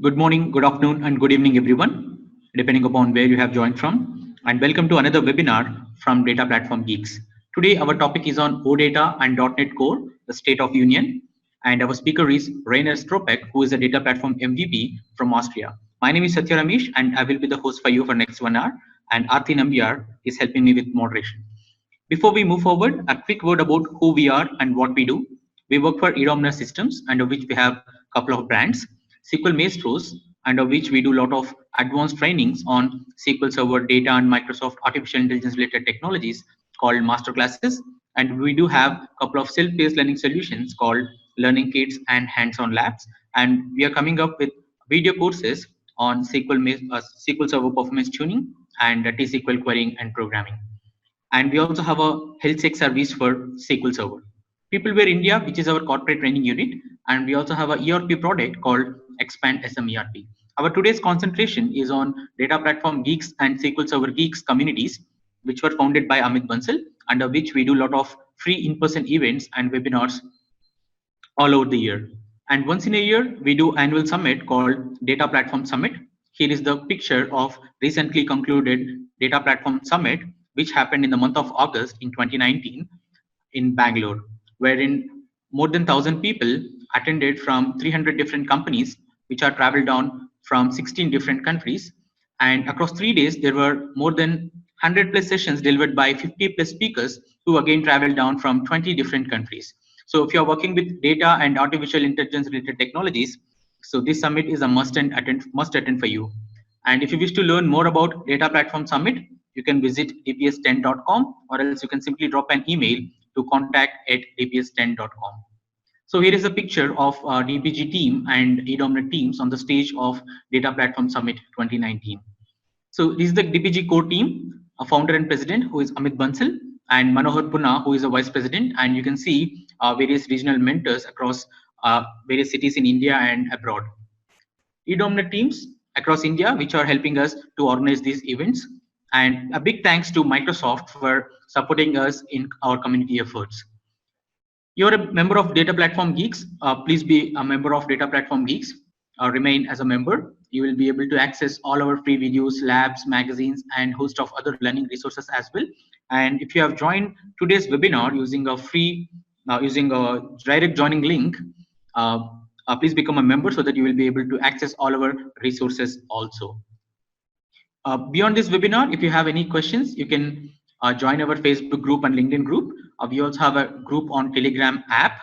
Good morning, good afternoon, and good evening, everyone, depending upon where you have joined from. And welcome to another webinar from Data Platform Geeks. Today, our topic is on OData and .NET Core, the State of Union. And our speaker is Rainer Stropek, who is a Data Platform MVP from Austria. My name is Satya Ramesh, and I will be the host for you for next 1 hour. And Aarti Nambiar is helping me with moderation. Before we move forward, a quick word about who we are and what we do. We work for eDominer Systems, under which we have a couple of brands, SQL Maestros, under which we do a lot of advanced trainings on SQL Server data and Microsoft artificial intelligence related technologies called masterclasses. And we do have a couple of self-paced learning solutions called learning kits and hands-on labs. And we are coming up with video courses on SQL Server performance tuning and T-SQL querying and programming. And we also have a health check service for SQL Server. Peopleware India, which is our corporate training unit, and we also have a ERP product called Expand SM ERP. Our today's concentration is on Data Platform Geeks and SQL Server Geeks communities, which were founded by Amit Bansal, under which we do a lot of free in-person events and webinars all over the year. And once in a year, we do annual summit called Data Platform Summit. Here is the picture of recently concluded Data Platform Summit, which happened in the month of August in 2019 in Bangalore, wherein more than 1,000 people attended from 300 different companies, which are traveled down from 16 different countries. And across 3 days, there were more than 100 plus sessions delivered by 50 plus speakers who again traveled down from 20 different countries. So if you're working with data and artificial intelligence related technologies, so this summit is a must attend for you. And if you wish to learn more about Data Platform Summit, you can visit dps10.com, or else you can simply drop an email to contact@dps10.com. So here is a picture of DPG team and eDominer teams on the stage of Data Platform Summit 2019. So this is the DPG core team, a founder and president who is Amit Bansal, and Manohar Punna, who is a vice president. And you can see various regional mentors across various cities in India and abroad. eDominer teams across India, which are helping us to organize these events. And a big thanks to Microsoft for supporting us in our community efforts. You're a member of Data Platform Geeks. Please be a member of Data Platform Geeks. Remain as a member. You will be able to access all our free videos, labs, magazines, and host of other learning resources as well. And if you have joined today's webinar using a direct joining link, please become a member so that you will be able to access all our resources also. Beyond this webinar, if you have any questions, you can join our Facebook group and LinkedIn group. We also have a group on Telegram app,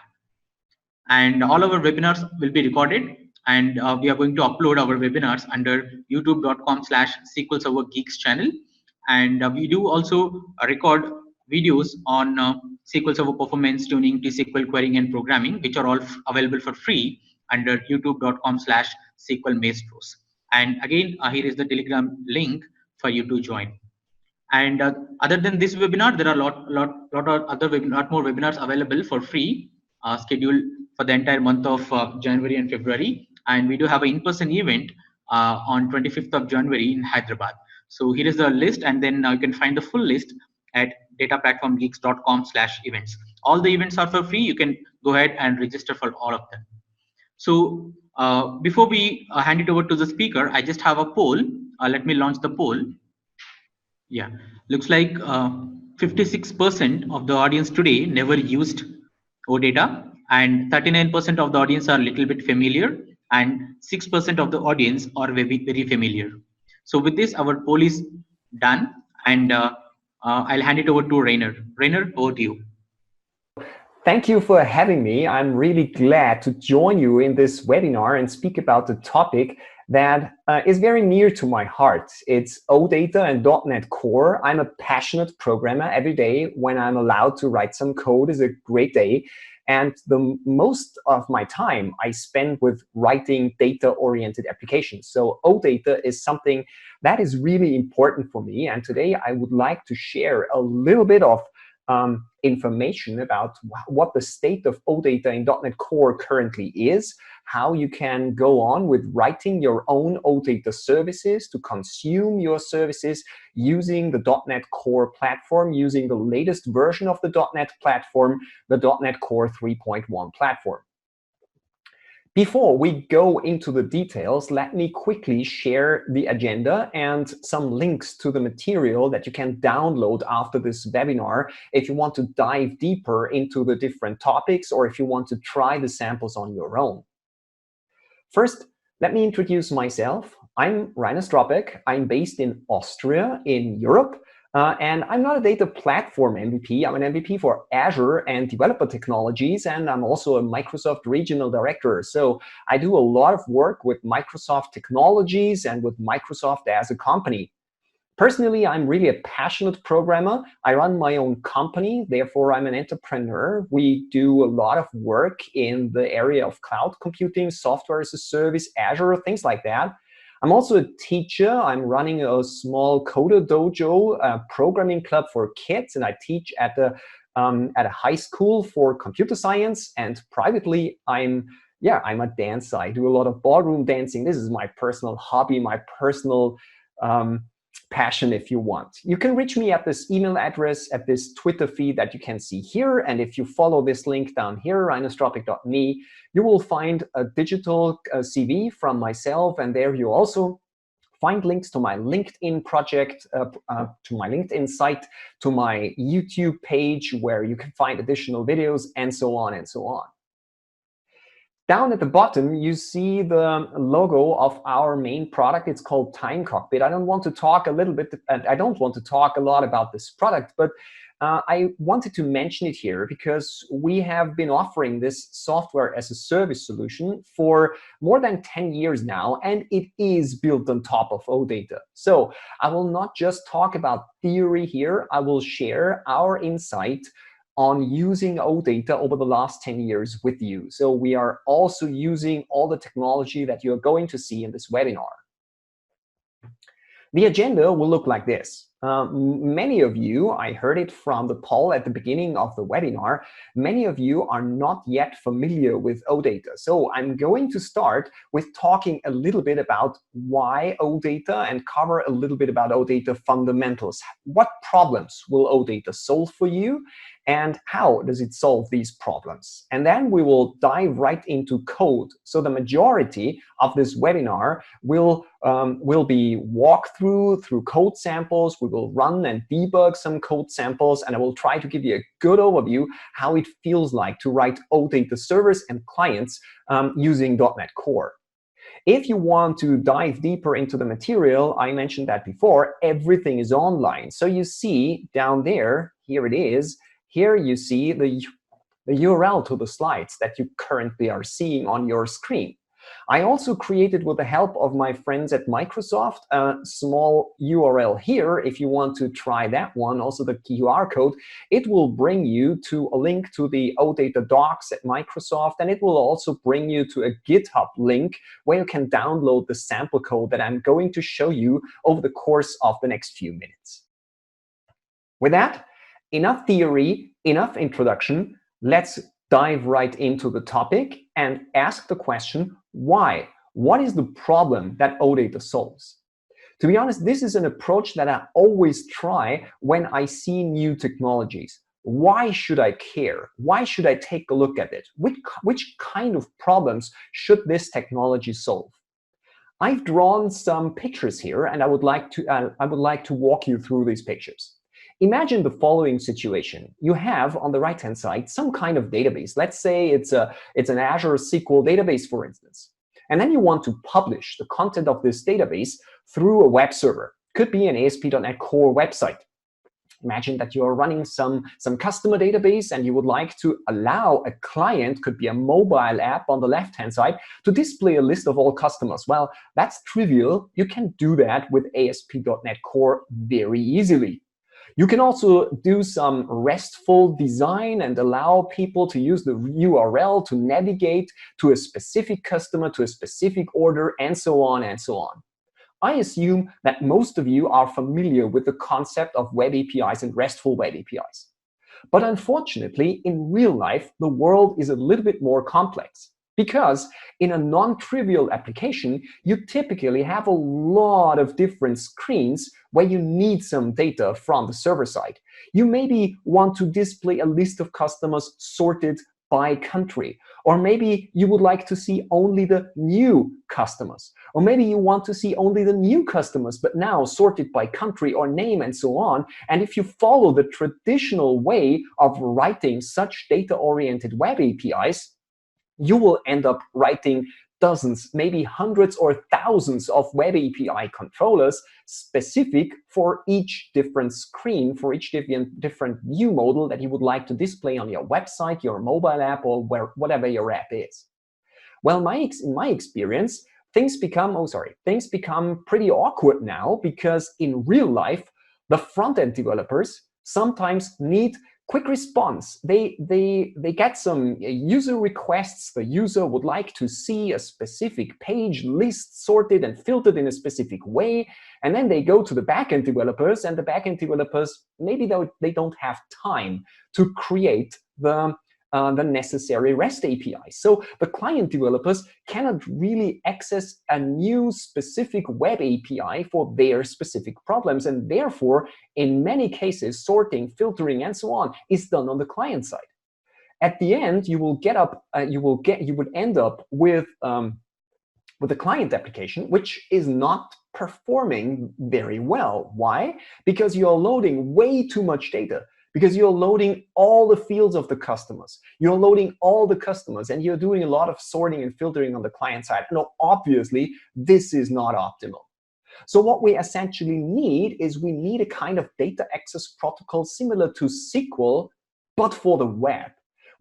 and all our webinars will be recorded, and we are going to upload our webinars under youtube.com/SQL Server Geeks channel. And we do also record videos on SQL Server performance tuning, T-SQL querying and programming, which are all available for free under youtube.com/SQL Maestros. And again, here is the Telegram link for you to join. And other than this webinar, there are lot more webinars available for free, scheduled for the entire month of January and February. And we do have an in-person event on 25th of January in Hyderabad. So here is the list, and then you can find the full list at dataplatformgeeks.com/events. All the events are for free. You can go ahead and register for all of them. So before we hand it over to the speaker, I just have a poll. Let me launch the poll. Yeah, looks like 56% of the audience today never used OData, and 39% of the audience are a little bit familiar, and 6% of the audience are very, very familiar. So with this, our poll is done, and I'll hand it over to Rainer. Rainer, over to you. Thank you for having me. I'm really glad to join you in this webinar and speak about the topic that is very near to my heart. It's OData and .NET Core. I'm a passionate programmer. Every day when I'm allowed to write some code is a great day. And the most of my time I spend with writing data-oriented applications. So OData is something that is really important for me. And today I would like to share a little bit of information about what the state of OData in .NET Core currently is, how you can go on with writing your own OData services to consume your services using the .NET Core platform, using the latest version of the .NET platform, the .NET Core 3.1 platform. Before we go into the details, let me quickly share the agenda and some links to the material that you can download after this webinar if you want to dive deeper into the different topics or if you want to try the samples on your own. First, let me introduce myself. I'm Rainer Stropek. I'm based in Austria in Europe. And I'm not a data platform MVP. I'm an MVP for Azure and developer technologies, and I'm also a Microsoft Regional Director. So I do a lot of work with Microsoft technologies and with Microsoft as a company. Personally, I'm really a passionate programmer. I run my own company, therefore I'm an entrepreneur. We do a lot of work in the area of cloud computing, software as a service, Azure, things like that. I'm also a teacher. I'm running a small coder dojo, a programming club for kids, and I teach at a high school for computer science. And privately, I'm a dancer. I do a lot of ballroom dancing. This is my personal hobby, my personal passion, if you want. You can reach me at this email address, at this Twitter feed that you can see here. And if you follow this link down here, rainerstropek.me, you will find a digital CV from myself. And there you also find links to my LinkedIn project, to my LinkedIn site, to my YouTube page, where you can find additional videos, and so on and so on. Down at the bottom, you see the logo of our main product. It's called Time Cockpit. I don't want to talk a lot about this product, but I wanted to mention it here because we have been offering this software as a service solution for more than 10 years now, and it is built on top of OData. So I will not just talk about theory here. I will share our insight on using OData over the last 10 years with you. So we are also using all the technology that you're going to see in this webinar. The agenda will look like this. Many of you, I heard it from the poll at the beginning of the webinar, many of you are not yet familiar with OData. So I'm going to start with talking a little bit about why OData and cover a little bit about OData fundamentals. What problems will OData solve for you? And how does it solve these problems? And then we will dive right into code. So the majority of this webinar will be walkthrough through code samples. We will run and debug some code samples, and I will try to give you a good overview how it feels like to write OData servers and clients using .NET Core. If you want to dive deeper into the material, I mentioned that before, everything is online. So you see down there, here it is. Here you see the URL to the slides that you currently are seeing on your screen. I also created, with the help of my friends at Microsoft, a small URL here. If you want to try that one, also the QR code, it will bring you to a link to the OData docs at Microsoft, and it will also bring you to a GitHub link where you can download the sample code that I'm going to show you over the course of the next few minutes. With that, enough theory, enough introduction. Let's dive right into the topic and ask the question, why? What is the problem that OData solves? To be honest, this is an approach that I always try when I see new technologies. Why should I care? Why should I take a look at it? Which kind of problems should this technology solve? I've drawn some pictures here, and I would like to walk you through these pictures. Imagine the following situation. You have on the right-hand side some kind of database. Let's say it's an Azure SQL database, for instance. And then you want to publish the content of this database through a web server. Could be an ASP.NET Core website. Imagine that you are running some customer database and you would like to allow a client, could be a mobile app on the left-hand side, to display a list of all customers. Well, that's trivial. You can do that with ASP.NET Core very easily. You can also do some RESTful design and allow people to use the URL to navigate to a specific customer, to a specific order, and so on and so on. I assume that most of you are familiar with the concept of web APIs and RESTful web APIs. But unfortunately, in real life, the world is a little bit more complex. Because in a non-trivial application, you typically have a lot of different screens where you need some data from the server side. You maybe want to display a list of customers sorted by country. Or maybe you would like to see only the new customers. Or maybe you want to see only the new customers, but now sorted by country or name and so on. And if you follow the traditional way of writing such data-oriented web APIs, you will end up writing dozens, maybe hundreds or thousands of web API controllers specific for each different screen, for each different view model that you would like to display on your website, your mobile app, or whatever your app is. Well, in my experience, things become pretty awkward now, because in real life, the front-end developers sometimes need quick response. They get some user requests. The user would like to see a specific page list sorted and filtered in a specific way. And then they go to the backend developers, and the backend developers, maybe they don't have time to create the necessary REST API. So the client developers cannot really access a new specific web API for their specific problems. And therefore, in many cases, sorting, filtering, and so on is done on the client side. At the end, you would end up with a client application which is not performing very well. Why? Because you're loading way too much data. Because you're loading all the fields of the customers. You're loading all the customers, and you're doing a lot of sorting and filtering on the client side. And obviously, this is not optimal. So what we essentially need is we need a kind of data access protocol similar to SQL, but for the web.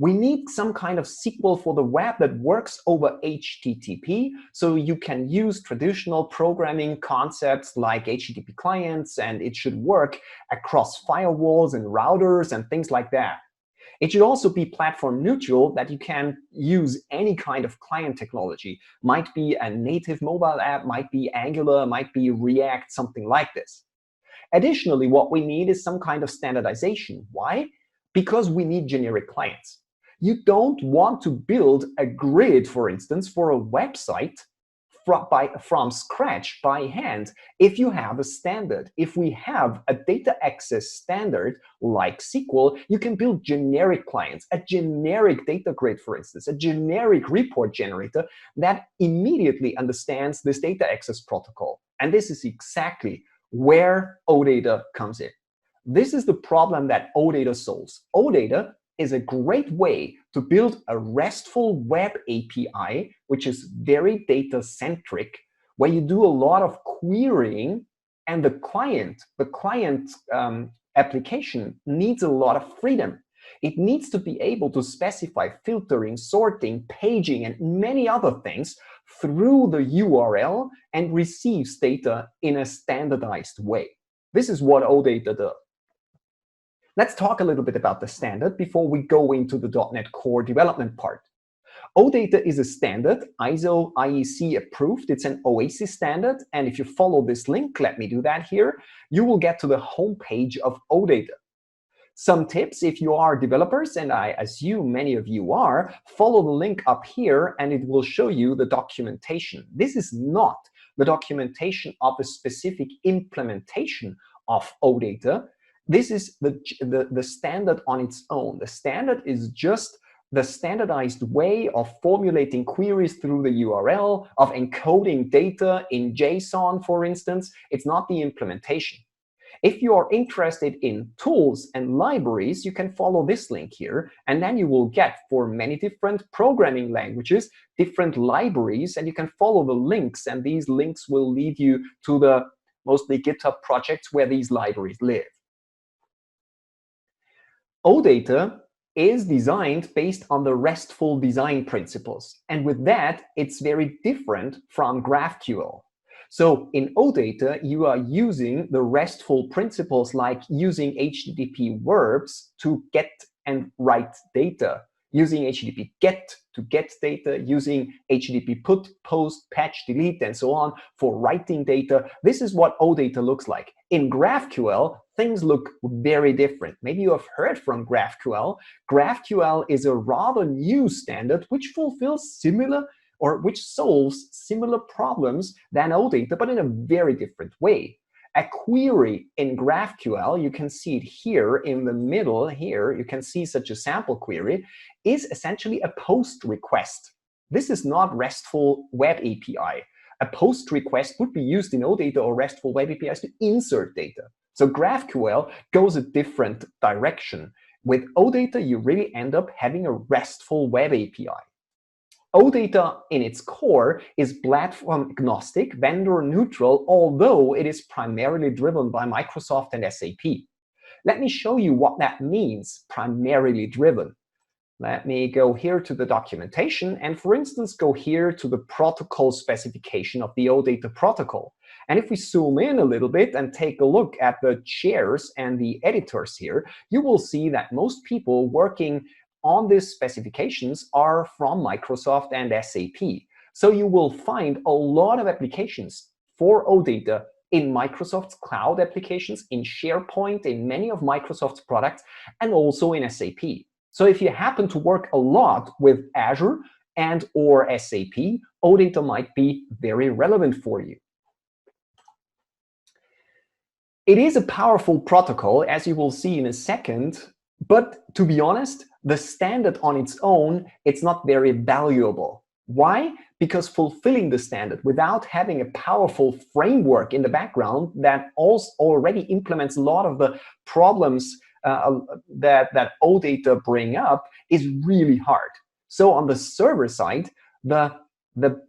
We need some kind of SQL for the web that works over HTTP, so you can use traditional programming concepts like HTTP clients, and it should work across firewalls and routers and things like that. It should also be platform neutral, that you can use any kind of client technology. Might be a native mobile app, might be Angular, might be React, something like this. Additionally, what we need is some kind of standardization. Why? Because we need generic clients. You don't want to build a grid, for instance, for a website from scratch by hand if you have a standard. If we have a data access standard like SQL, you can build generic clients, a generic data grid, for instance, a generic report generator that immediately understands this data access protocol. And this is exactly where OData comes in. This is the problem that OData solves. OData is a great way to build a RESTful web API, which is very data-centric, where you do a lot of querying, and the client application needs a lot of freedom. It needs to be able to specify filtering, sorting, paging, and many other things through the URL, and receives data in a standardized way. This is what OData does. Let's talk a little bit about the standard before we go into the .NET Core development part. OData is a standard, ISO IEC approved. It's an OASIS standard. And if you follow this link, let me do that here, you will get to the homepage of OData. Some tips: if you are developers, and I assume many of you are, follow the link up here and it will show you the documentation. This is not the documentation of a specific implementation of OData. This is the standard on its own. The standard is just the standardized way of formulating queries through the URL, of encoding data in JSON, for instance. It's not the implementation. If you are interested in tools and libraries, you can follow this link here, and then you will get, for many different programming languages, different libraries, and you can follow the links, and these links will lead you to the mostly GitHub projects where these libraries live. OData is designed based on the RESTful design principles. And with that, it's very different from GraphQL. So in OData, you are using the RESTful principles, like using HTTP verbs to get and write data, using HTTP get to get data, using HTTP put, post, patch, delete, and so on for writing data. This is what OData looks like. In GraphQL, things look very different. Maybe you have heard from GraphQL. GraphQL is a rather new standard which fulfills similar, or which solves similar problems than OData, but in a very different way. A query in GraphQL, you can see it here in the middle here, you can see such a sample query, is essentially a POST request. This is not RESTful Web API. A POST request would be used in OData or RESTful Web APIs to insert data. So GraphQL goes a different direction. With OData, you really end up having a RESTful Web API. OData in its core is platform agnostic, vendor neutral, although it is primarily driven by Microsoft and SAP. Let me show you what that means, primarily driven. Let me go here to the documentation and, for instance, go here to the protocol specification of the OData protocol. And if we zoom in a little bit and take a look at the chairs and the editors here, you will see that most people working on these specifications are from Microsoft and SAP. So you will find a lot of applications for OData in Microsoft's cloud applications, in SharePoint, in many of Microsoft's products, and also in SAP. So if you happen to work a lot with Azure and or SAP, OData might be very relevant for you. It is a powerful protocol, as you will see in a second, but to be honest, the standard on its own, it's not very valuable. Why? Because fulfilling the standard without having a powerful framework in the background that also already implements a lot of the problems that OData bring up is really hard. So on the server side, the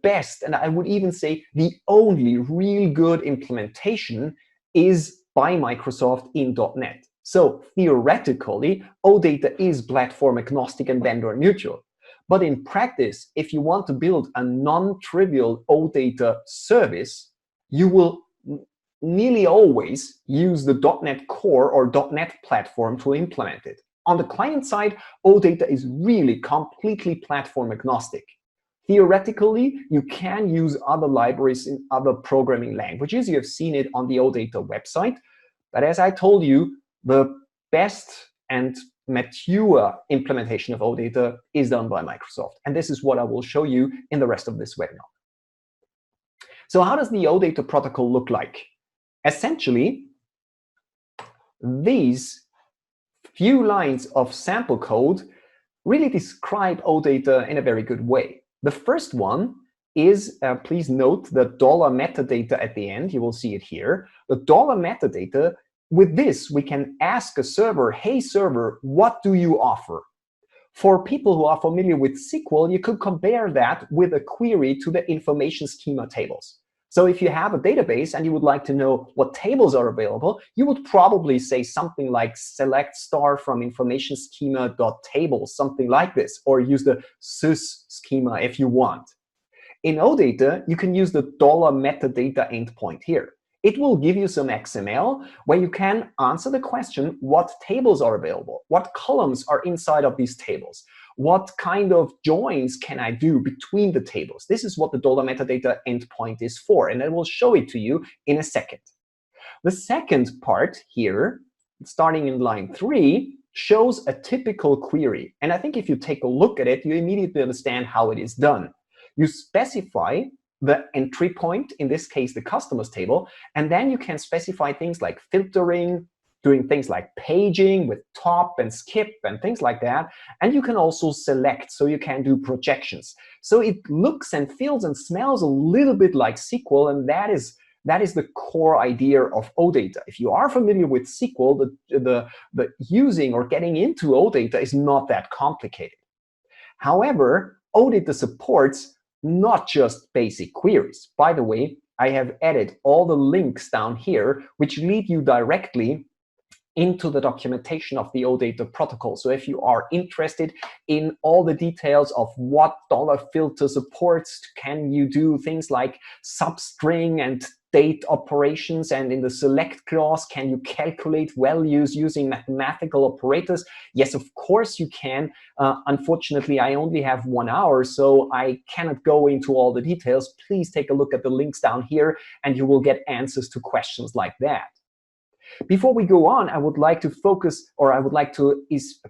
best, and I would even say the only real good implementation is by Microsoft in .NET. So theoretically, OData is platform agnostic and vendor neutral. But in practice, if you want to build a non-trivial OData service, you will nearly always use the .NET Core or .NET platform to implement it. On the client side, OData is really completely platform agnostic. Theoretically, you can use other libraries in other programming languages. You have seen it on the OData website. But as I told you, the best and mature implementation of OData is done by Microsoft. And this is what I will show you in the rest of this webinar. So how does the OData protocol look like? Essentially, these few lines of sample code really describe OData in a very good way. The first one is, please note the $metadata at the end. You will see it here. The $metadata, with this, we can ask a server, hey server, what do you offer? For people who are familiar with SQL, you could compare that with a query to the information schema tables. So if you have a database and you would like to know what tables are available, you would probably say something like select star from information schema.tables, something like this, or use the sys schema if you want. In OData, you can use the $metadata endpoint here. It will give you some XML where you can answer the question, what tables are available? What columns are inside of these tables? What kind of joins can I do between the tables? This is what the $metadata endpoint is for, and I will show it to you in a second. The second part here, starting in line 3, shows a typical query. And I think if you take a look at it, you immediately understand how it is done. You specify the entry point, in this case, the customers table, and then you can specify things like filtering, doing things like paging with top and skip and things like that. And you can also select, so you can do projections. So it looks and feels and smells a little bit like SQL, and that is the core idea of OData. If you are familiar with SQL, the using or getting into OData is not that complicated. However, OData supports not just basic queries. By the way, I have added all the links down here, which lead you directly into the documentation of the OData protocol. So if you are interested in all the details of what $filter supports, can you do things like substring and date operations, and in the select clause, can you calculate values using mathematical operators? Yes, of course you can. Unfortunately, I only have 1 hour, so I cannot go into all the details. Please take a look at the links down here, and you will get answers to questions like that. Before we go on, I would like to focus, or I would like to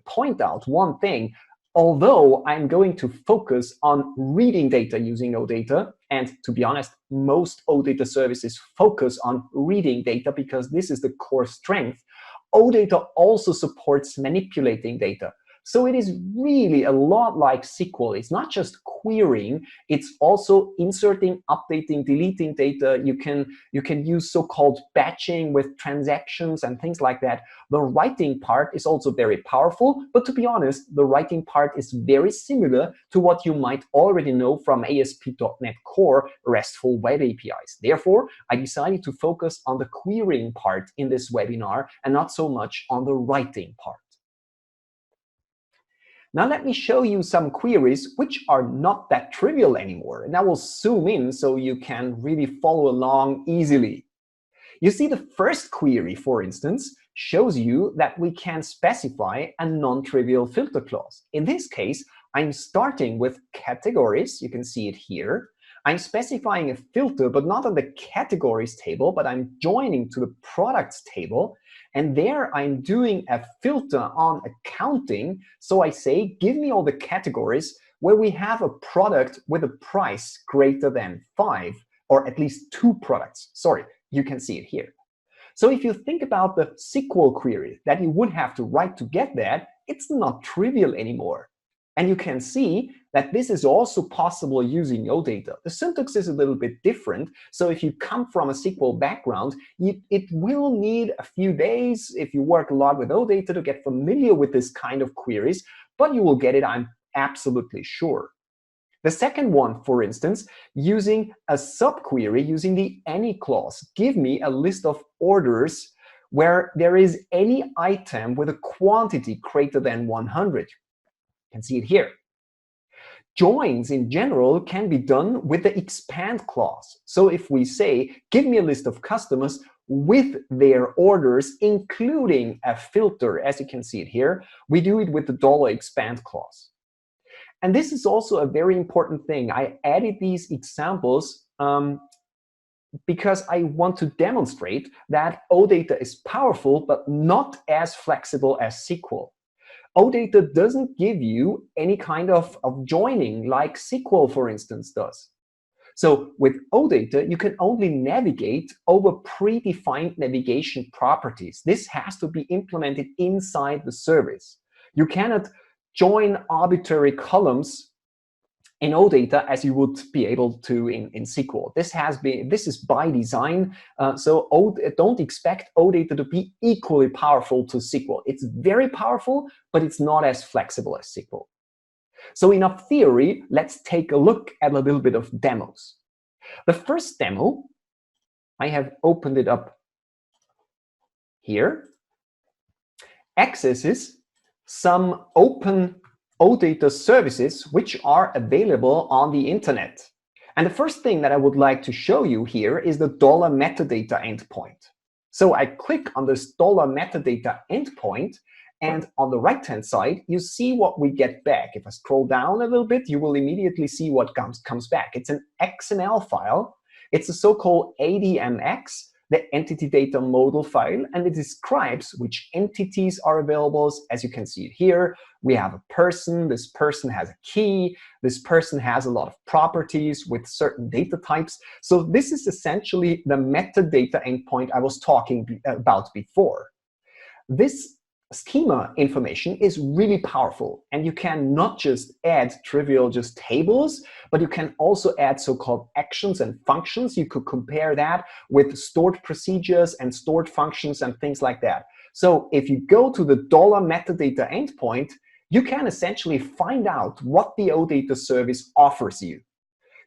point out one thing. Although I'm going to focus on reading data using OData, And to be honest, most OData services focus on reading data because this is the core strength. OData also supports manipulating data. So it is really a lot like SQL. It's not just querying, it's also inserting, updating, deleting data. You can use so-called batching with transactions and things like that. The writing part is also very powerful, but to be honest, the writing part is very similar to what you might already know from ASP.NET Core RESTful Web APIs. Therefore, I decided to focus on the querying part in this webinar and not so much on the writing part. Now let me show you some queries which are not that trivial anymore. And I will zoom in so you can really follow along easily. You see the first query, for instance, shows you that we can specify a non-trivial filter clause. In this case, I'm starting with categories. You can see it here. I'm specifying a filter, but not on the categories table, but I'm joining to the products table. And there I'm doing a filter on accounting. So I say, give me all the categories where we have a product with a price greater than 5, or at least 2 products. Sorry, you can see it here. So if you think about the SQL query that you would have to write to get that, it's not trivial anymore. And you can see that this is also possible using OData. The syntax is a little bit different. So if you come from a SQL background, it will need a few days if you work a lot with OData to get familiar with this kind of queries, but you will get it, I'm absolutely sure. The second one, for instance, using a subquery, using the any clause, give me a list of orders where there is any item with a quantity greater than 100. You can see it here. Joins in general can be done with the expand clause. So if we say, give me a list of customers with their orders, including a filter, as you can see it here, we do it with the $expand clause. And this is also a very important thing. I added these examples because I want to demonstrate that OData is powerful, but not as flexible as SQL. OData doesn't give you any kind of joining like SQL, for instance, does. So with OData, you can only navigate over predefined navigation properties. This has to be implemented inside the service. You cannot join arbitrary columns in OData as you would be able to in SQL. This is by design. So don't expect OData to be equally powerful to SQL. It's very powerful, but it's not as flexible as SQL. So enough theory, let's take a look at a little bit of demos. The first demo, I have opened it up here, accesses some open OData services which are available on the internet. And the first thing that I would like to show you here is the $metadata endpoint. So I click on this $metadata endpoint, and on the right-hand side, you see what we get back. If I scroll down a little bit, you will immediately see what comes back. It's an XML file. It's a so-called ADMX, the entity data model file, and it describes which entities are available. As you can see it here, we have a person, this person has a key, this person has a lot of properties with certain data types. So this is essentially the metadata endpoint I was talking about before. This schema information is really powerful, and you can not just add trivial just tables, but you can also add so-called actions and functions. You could compare that with stored procedures and stored functions and things like that. So if you go to the $metadata endpoint, you can essentially find out what the OData service offers you.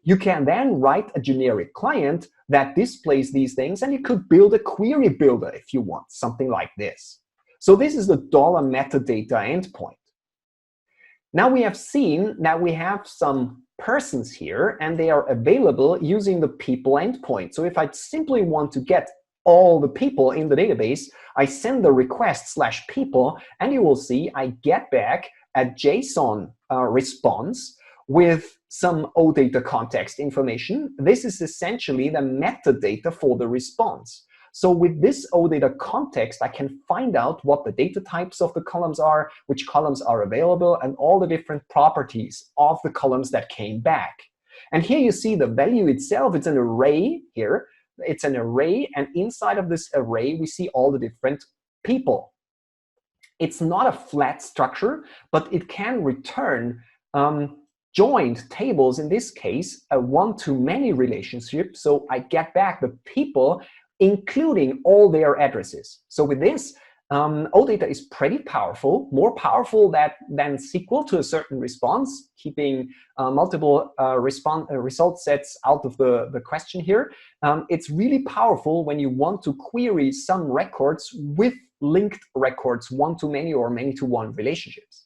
You can then write a generic client that displays these things, and you could build a query builder if you want, something like this. So this is the $metadata endpoint. Now we have seen that we have some persons here, and they are available using the people endpoint. So if I simply want to get all the people in the database, I send the request /people, and you will see I get back a JSON response with some OData context information. This is essentially the metadata for the response. So with this OData context, I can find out what the data types of the columns are, which columns are available, and all the different properties of the columns that came back. And here you see the value itself. It's an array here. It's an array, and inside of this array, we see all the different people. It's not a flat structure, but it can return joined tables, in this case, a one-to-many relationship. So I get back the people, including all their addresses. So with this, OData is pretty powerful, more powerful than SQL to a certain response, keeping multiple result sets out of the question here. It's really powerful when you want to query some records with linked records, one-to-many or many-to-one relationships.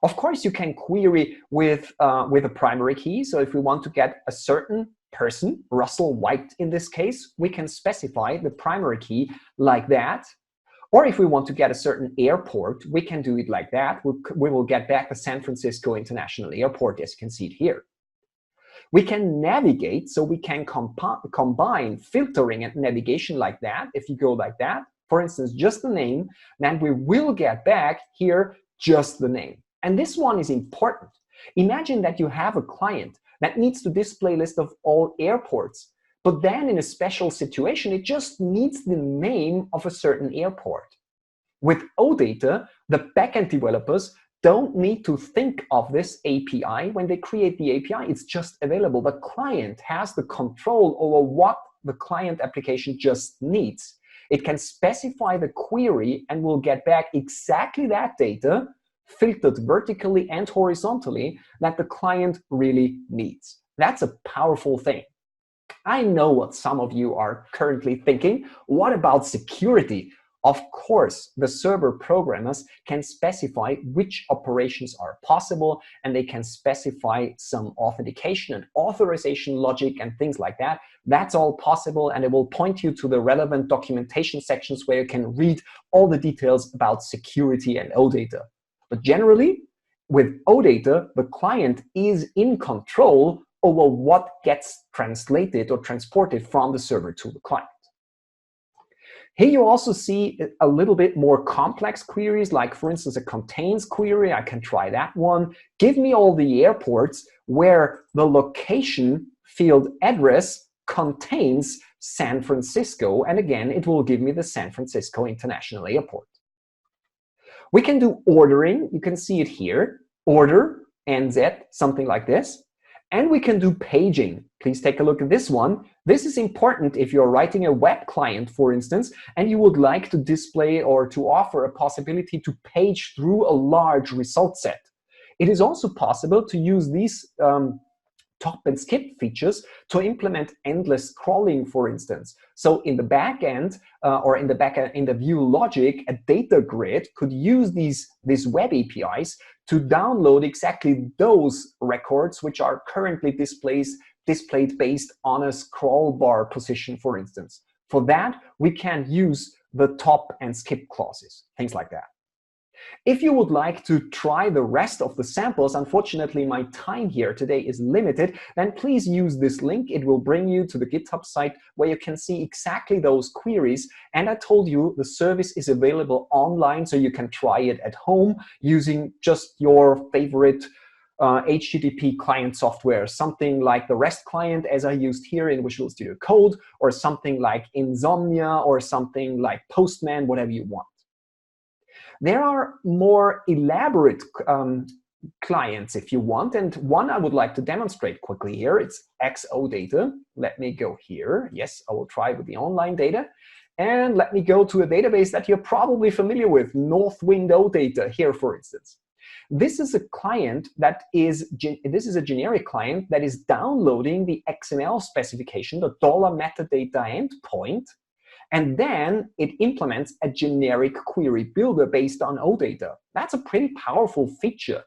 Of course, you can query with a primary key. So if we want to get a certain person, Russell White in this case, we can specify the primary key like that. Or if we want to get a certain airport, we can do it like that. We will get back the San Francisco International Airport, as you can see it here. We can navigate, so we can combine filtering and navigation like that. If you go like that, for instance, just the name, then we will get back here just the name. And this one is important. Imagine that you have a client that needs to display a list of all airports, but then in a special situation, it just needs the name of a certain airport. With OData, the backend developers don't need to think of this API when they create the API. It's just available. The client has the control over what the client application just needs. It can specify the query and will get back exactly that data, filtered vertically and horizontally, that the client really needs. That's a powerful thing. I know what some of you are currently thinking. What about security? Of course, the server programmers can specify which operations are possible, and they can specify some authentication and authorization logic and things like that. That's all possible, and it will point you to the relevant documentation sections where you can read all the details about security and OData. But generally, with OData, the client is in control over what gets translated or transported from the server to the client. Here you also see a little bit more complex queries, like for instance, a contains query. I can try that one. Give me all the airports where the location field address contains San Francisco. And again, it will give me the San Francisco International Airport. We can do ordering. You can see it here. Order, NZ, something like this. And we can do paging. Please take a look at this one. This is important if you're writing a web client, for instance, and you would like to display or to offer a possibility to page through a large result set. It is also possible to use these top and skip features to implement endless scrolling, for instance. So in the back end or in the view logic, a data grid could use these web APIs to download exactly those records which are currently displayed based on a scroll bar position, for instance. For that, we can use the top and skip clauses, things like that. If you would like to try the rest of the samples, unfortunately my time here today is limited, then please use this link. It will bring you to the GitHub site where you can see exactly those queries. And I told you the service is available online, so you can try it at home using just your favorite HTTP client software, something like the REST client as I used here in Visual Studio Code, or something like Insomnia, or something like Postman, whatever you want. There are more elaborate clients if you want, and one I would like to demonstrate quickly here. It's XOData. Let me go here. Yes, I will try with the online data. And let me go to a database that you're probably familiar with, Northwind OData here, for instance. This is a client that is, this is a generic client that is downloading the XML specification, the $metadata endpoint, and then it implements a generic query builder based on OData. That's a pretty powerful feature.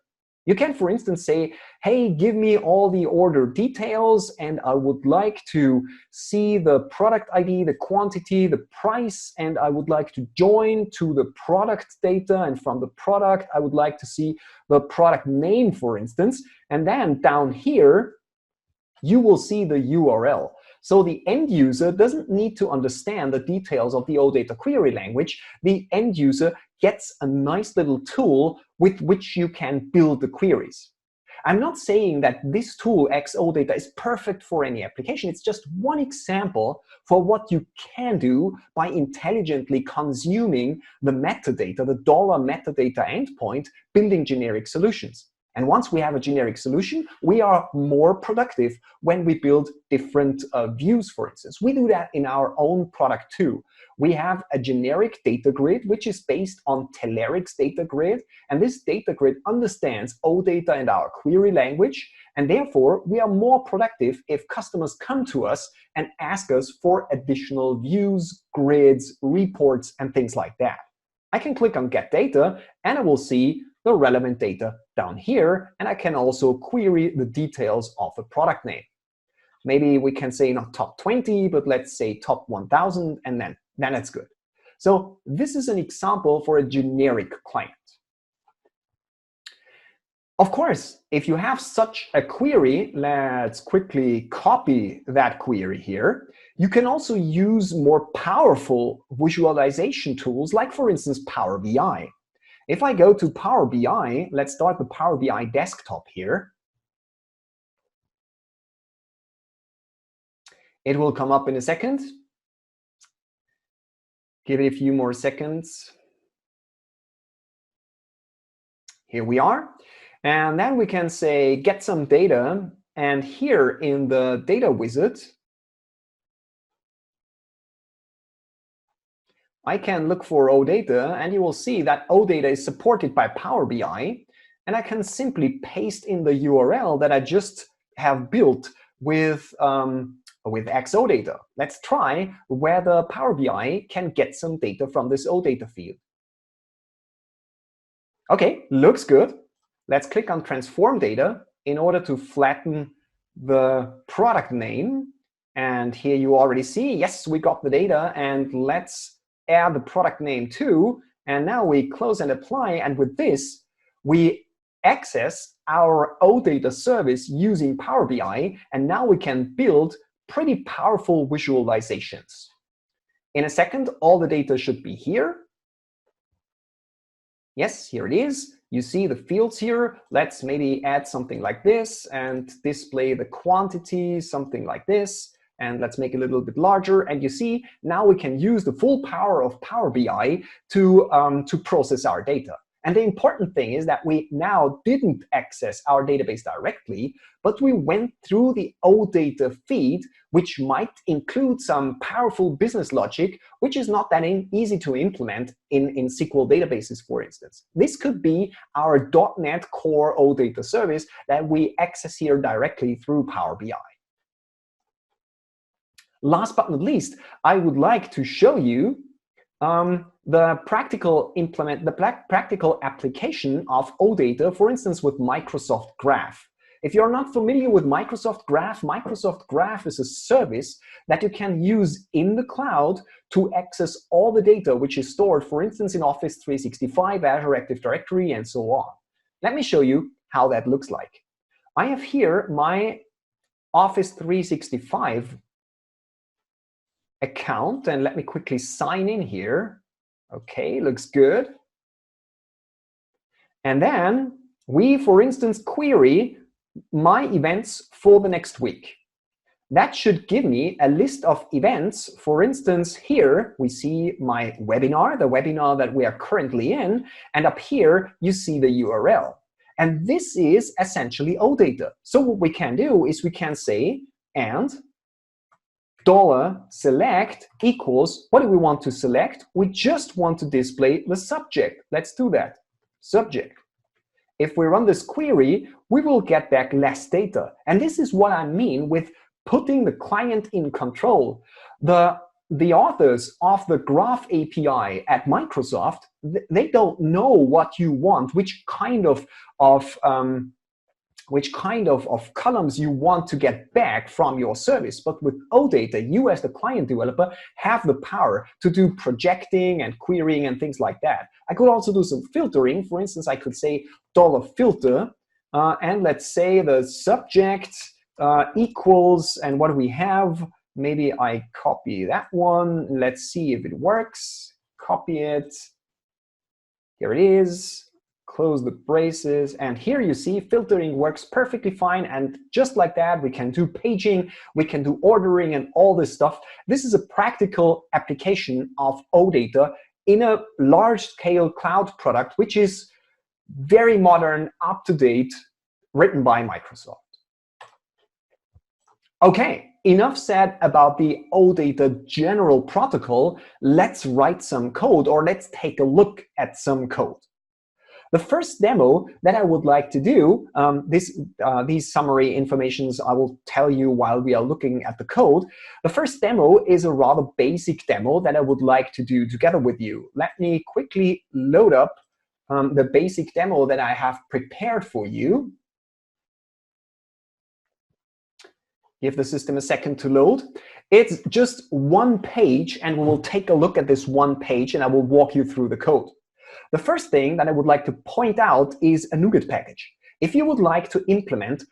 You can, for instance, say, hey, give me all the order details, and I would like to see the product ID, the quantity, the price, and I would like to join to the product data, and from the product, I would like to see the product name, for instance. And then down here, you will see the URL. So the end user doesn't need to understand the details of the OData query language. The end user gets a nice little tool with which you can build the queries. I'm not saying that this tool, OData, is perfect for any application. It's just one example for what you can do by intelligently consuming the metadata, the dollar metadata endpoint, building generic solutions. And once we have a generic solution, we are more productive when we build different views, for instance. We do that in our own product too. We have a generic data grid, which is based on Telerik's data grid. And this data grid understands OData and our query language. And therefore, we are more productive if customers come to us and ask us for additional views, grids, reports, and things like that. I can click on Get Data, and I will see the relevant data down here. And I can also query the details of a product name. Maybe we can say not top 20, but let's say top 1,000, and then it's good. So this is an example for a generic client. Of course, if you have such a query, let's quickly copy that query here. You can also use more powerful visualization tools, like for instance, Power BI. If I go to Power BI, let's start the Power BI desktop here. It will come up in a second. Give it a few more seconds. Here we are. And then we can say, get some data. And here in the data wizard, I can look for OData, and you will see that OData is supported by Power BI. And I can simply paste in the URL that I just have built with OData. Let's try whether Power BI can get some data from this OData field. OK, looks good. Let's click on Transform Data in order to flatten the product name. And here you already see, yes, we got the data. And let's add the product name too. And now we close and apply. And with this, we access our OData service using Power BI. And now we can build pretty powerful visualizations. In a second, all the data should be here. Yes, here it is. You see the fields here. Let's maybe add something like this and display the quantity, something like this. And let's make it a little bit larger. And you see, now we can use the full power of Power BI to process our data. And the important thing is that we now didn't access our database directly, but we went through the OData feed, which might include some powerful business logic, which is not that easy to implement in SQL databases, for instance. This could be our .NET Core OData service that we access here directly through Power BI. Last but not least, I would like to show you the practical application of OData, for instance, with Microsoft Graph. If you're not familiar with Microsoft Graph is a service that you can use in the cloud to access all the data which is stored, for instance, in Office 365, Azure Active Directory, and so on. Let me show you how that looks like. I have here my Office 365 account, and let me quickly sign in here. OK, looks good. And then we, for instance, query my events for the next week. That should give me a list of events. For instance, here we see my webinar, the webinar that we are currently in. And up here, you see the URL. And this is essentially OData. So what we can do is we can say, and $select equals, what do we want to select? We just want to display the subject. Let's do that. Subject. If we run this query, we will get back less data. And this is what I mean with putting the client in control. The authors of the Graph API at Microsoft, they don't know what you want, which kind of columns you want to get back from your service. But with OData, you as the client developer have the power to do projecting and querying and things like that. I could also do some filtering. For instance, I could say $filter, and let's say the subject equals, and what do we have? Maybe I copy that one. Let's see if it works. Copy it. Here it is. close the braces, and here you see filtering works perfectly fine, and just like that we can do paging, we can do ordering and all this stuff. This is a practical application of OData in a large-scale cloud product, which is very modern, up-to-date, written by Microsoft. Okay, enough said about the OData general protocol. Let's write some code, or let's take a look at some code. The first demo that I would like to do, these summary informations I will tell you while we are looking at the code. The first demo is a rather basic demo that I would like to do together with you. Let me quickly load up the basic demo that I have prepared for you. Give the system a second to load. It's just one page, and we will take a look at this one page, and I will walk you through the code. The first thing that I would like to point out is a NuGet package. If you would like to implement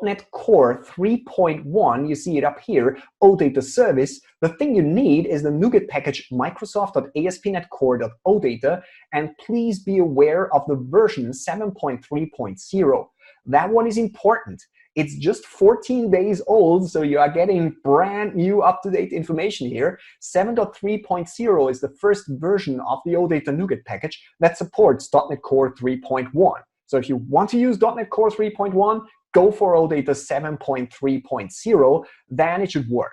.NET Core 3.1, you see it up here, OData service, the thing you need is the NuGet package microsoft.aspnetcore.odata, and please be aware of the version 7.3.0. That one is important. It's just 14 days old, so you are getting brand new up-to-date information here. 7.3.0 is the first version of the OData NuGet package that supports .NET Core 3.1. So if you want to use .NET Core 3.1, go for OData 7.3.0, then it should work.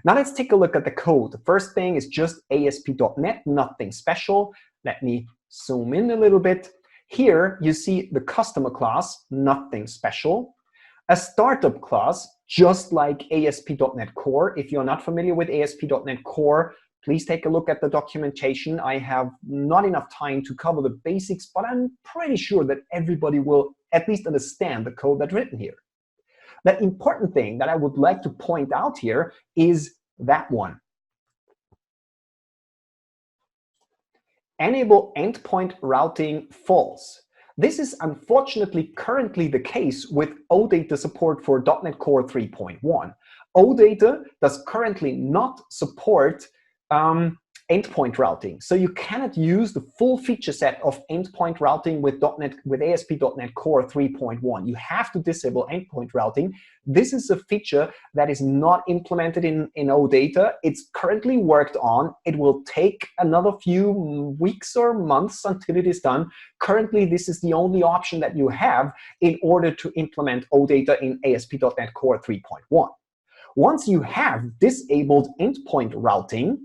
Now let's take a look at the code. The first thing is just ASP.NET, nothing special. Let me zoom in a little bit. Here you see the customer class, nothing special. A startup class, just like ASP.NET Core. If you're not familiar with ASP.NET Core, please take a look at the documentation. I have not enough time to cover the basics, but I'm pretty sure that everybody will at least understand the code that's written here. The important thing that I would like to point out here is that one. Enable endpoint routing false. This is unfortunately currently the case with OData support for .NET Core 3.1. OData does currently not support endpoint routing, so you cannot use the full feature set of endpoint routing with ASP.NET Core 3.1. You have to disable endpoint routing. This is a feature that is not implemented in OData. It's currently worked on. It will take another few weeks or months until it is done. Currently, this is the only option that you have in order to implement OData in ASP.NET Core 3.1. Once you have disabled endpoint routing,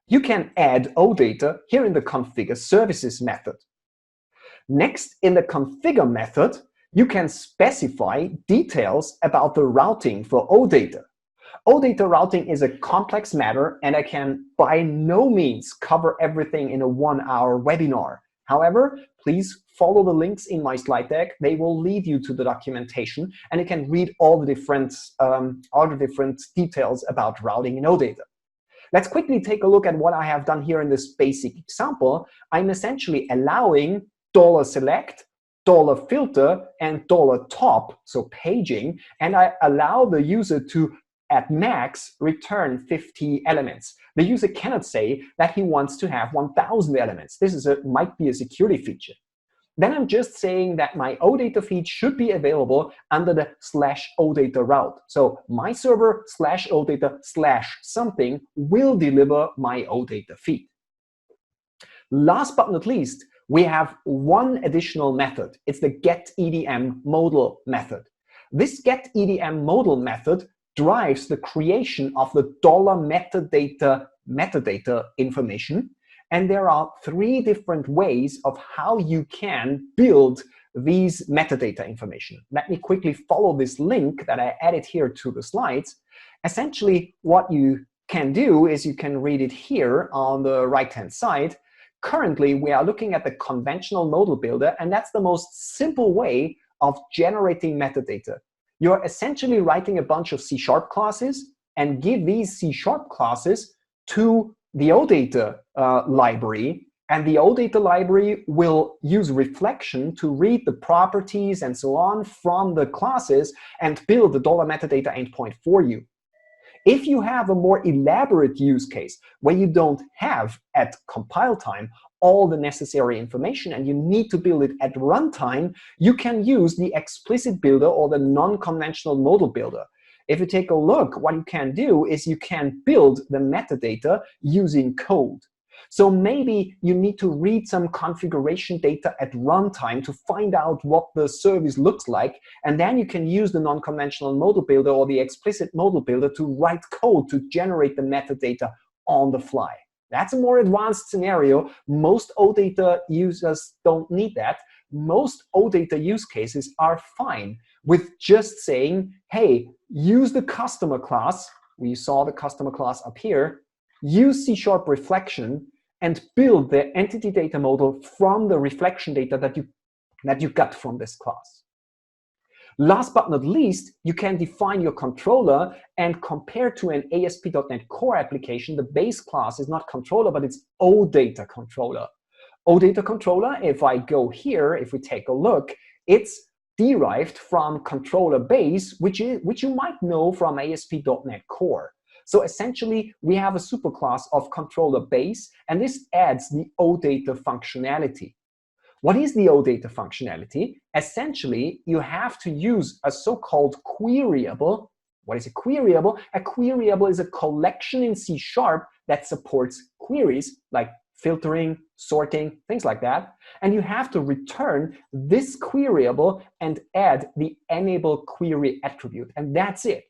you can add OData here in the configure services method. Next, in the configure method, you can specify details about the routing for OData. OData routing is a complex matter, and I can by no means cover everything in a 1-hour webinar. However, please follow the links in my slide deck. They will lead you to the documentation, and you can read all the different details about routing in OData. Let's quickly take a look at what I have done here in this basic example. I'm essentially allowing $select, $filter, and $top, so paging, and I allow the user to, at max, return 50 elements. The user cannot say that he wants to have 1,000 elements. This might be a security feature. Then I'm just saying that my OData feed should be available under the /OData route. So my server /OData/something will deliver my OData feed. Last but not least, we have one additional method. It's the getEDM_modal method. This getEDM_modal method drives the creation of the $metadata information. And there are 3 different ways of how you can build these metadata information. Let me quickly follow this link that I added here to the slides. Essentially, what you can do is you can read it here on the right-hand side. Currently, we are looking at the conventional modal builder, and that's the most simple way of generating metadata. You're essentially writing a bunch of C# classes and give these C# classes to the OData library, and the OData library will use reflection to read the properties and so on from the classes and build the $metadata endpoint for you. If you have a more elaborate use case where you don't have, at compile time, all the necessary information and you need to build it at runtime, you can use the explicit builder or the non-conventional modal builder. If you take a look, what you can do is you can build the metadata using code. So maybe you need to read some configuration data at runtime to find out what the service looks like, and then you can use the non-conventional modal builder or the explicit modal builder to write code to generate the metadata on the fly. That's a more advanced scenario. Most OData users don't need that. Most OData use cases are fine with just saying, hey, use the customer class. We saw the customer class up here. Use C# reflection and build the entity data model from the reflection data that you got from this class. Last but not least, you can define your controller and compare to an ASP.NET Core application. The base class is not controller, but it's OData controller. OData controller, if I go here, if we take a look, it's derived from controller base, which you might know from ASP.NET Core. So essentially, we have a superclass of controller base, and this adds the OData functionality. What is the OData functionality? Essentially, you have to use a so-called queryable. What is a queryable? A queryable is a collection in C# that supports queries like filtering, sorting, things like that. And you have to return this queryable and add the enable query attribute. And that's it.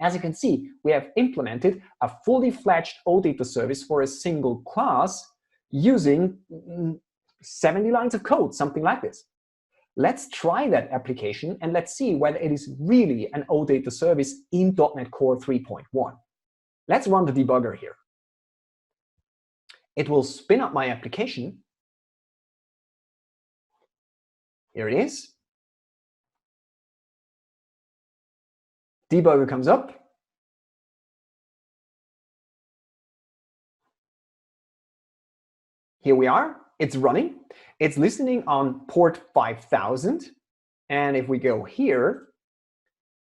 As you can see, we have implemented a fully fledged OData service for a single class using 70 lines of code, something like this. Let's try that application and let's see whether it is really an OData service in .NET Core 3.1. Let's run the debugger here. It will spin up my application. Here it is. Debugger comes up. Here we are. It's running. It's listening on port 5000. And if we go here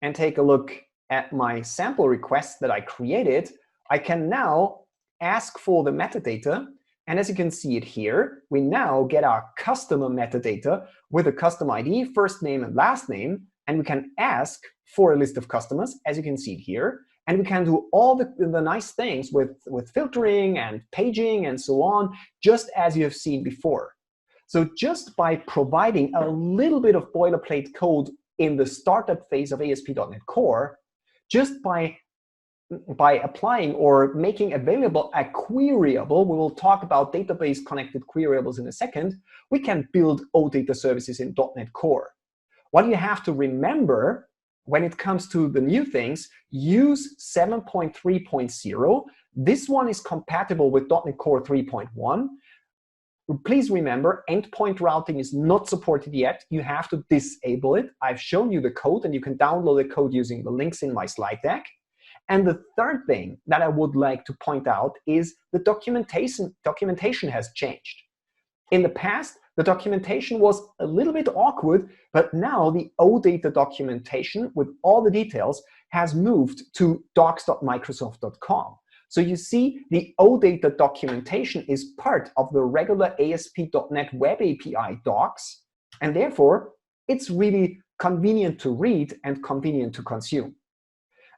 and take a look at my sample request that I created, I can now ask for the metadata. And as you can see it here, we now get our customer metadata with a custom ID, first name and last name. And we can ask for a list of customers, as you can see it here. And we can do all the nice things with filtering and paging and so on, just as you have seen before. So just by providing a little bit of boilerplate code in the startup phase of ASP.NET Core, just by applying or making available a queryable, we will talk about database connected queryable in a second, we can build OData services in .NET Core. What you have to remember when it comes to the new things, use 7.3.0. This one is compatible with .NET Core 3.1. Please remember, endpoint routing is not supported yet. You have to disable it. I've shown you the code, and you can download the code using the links in my slide deck. And the third thing that I would like to point out is the documentation has changed. In the past, the documentation was a little bit awkward, but now the OData documentation with all the details has moved to docs.microsoft.com. So you see, the OData documentation is part of the regular ASP.NET Web API docs, and therefore it's really convenient to read and convenient to consume.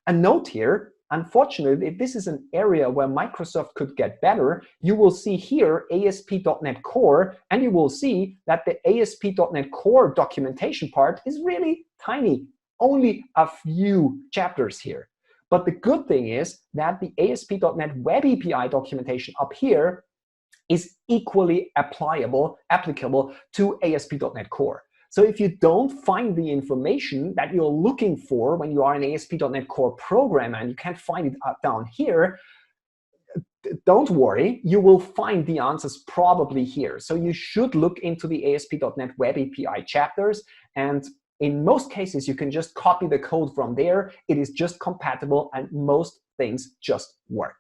A note here, unfortunately, if this is an area where Microsoft could get better, you will see here ASP.NET Core, and you will see that the ASP.NET Core documentation part is really tiny, only a few chapters here. But the good thing is that the ASP.NET Web API documentation up here is equally applicable to ASP.NET Core. So if you don't find the information that you're looking for when you are an ASP.NET Core programmer and you can't find it down here, don't worry, you will find the answers probably here. So you should look into the ASP.NET Web API chapters, and in most cases, you can just copy the code from there. It is just compatible, and most things just work.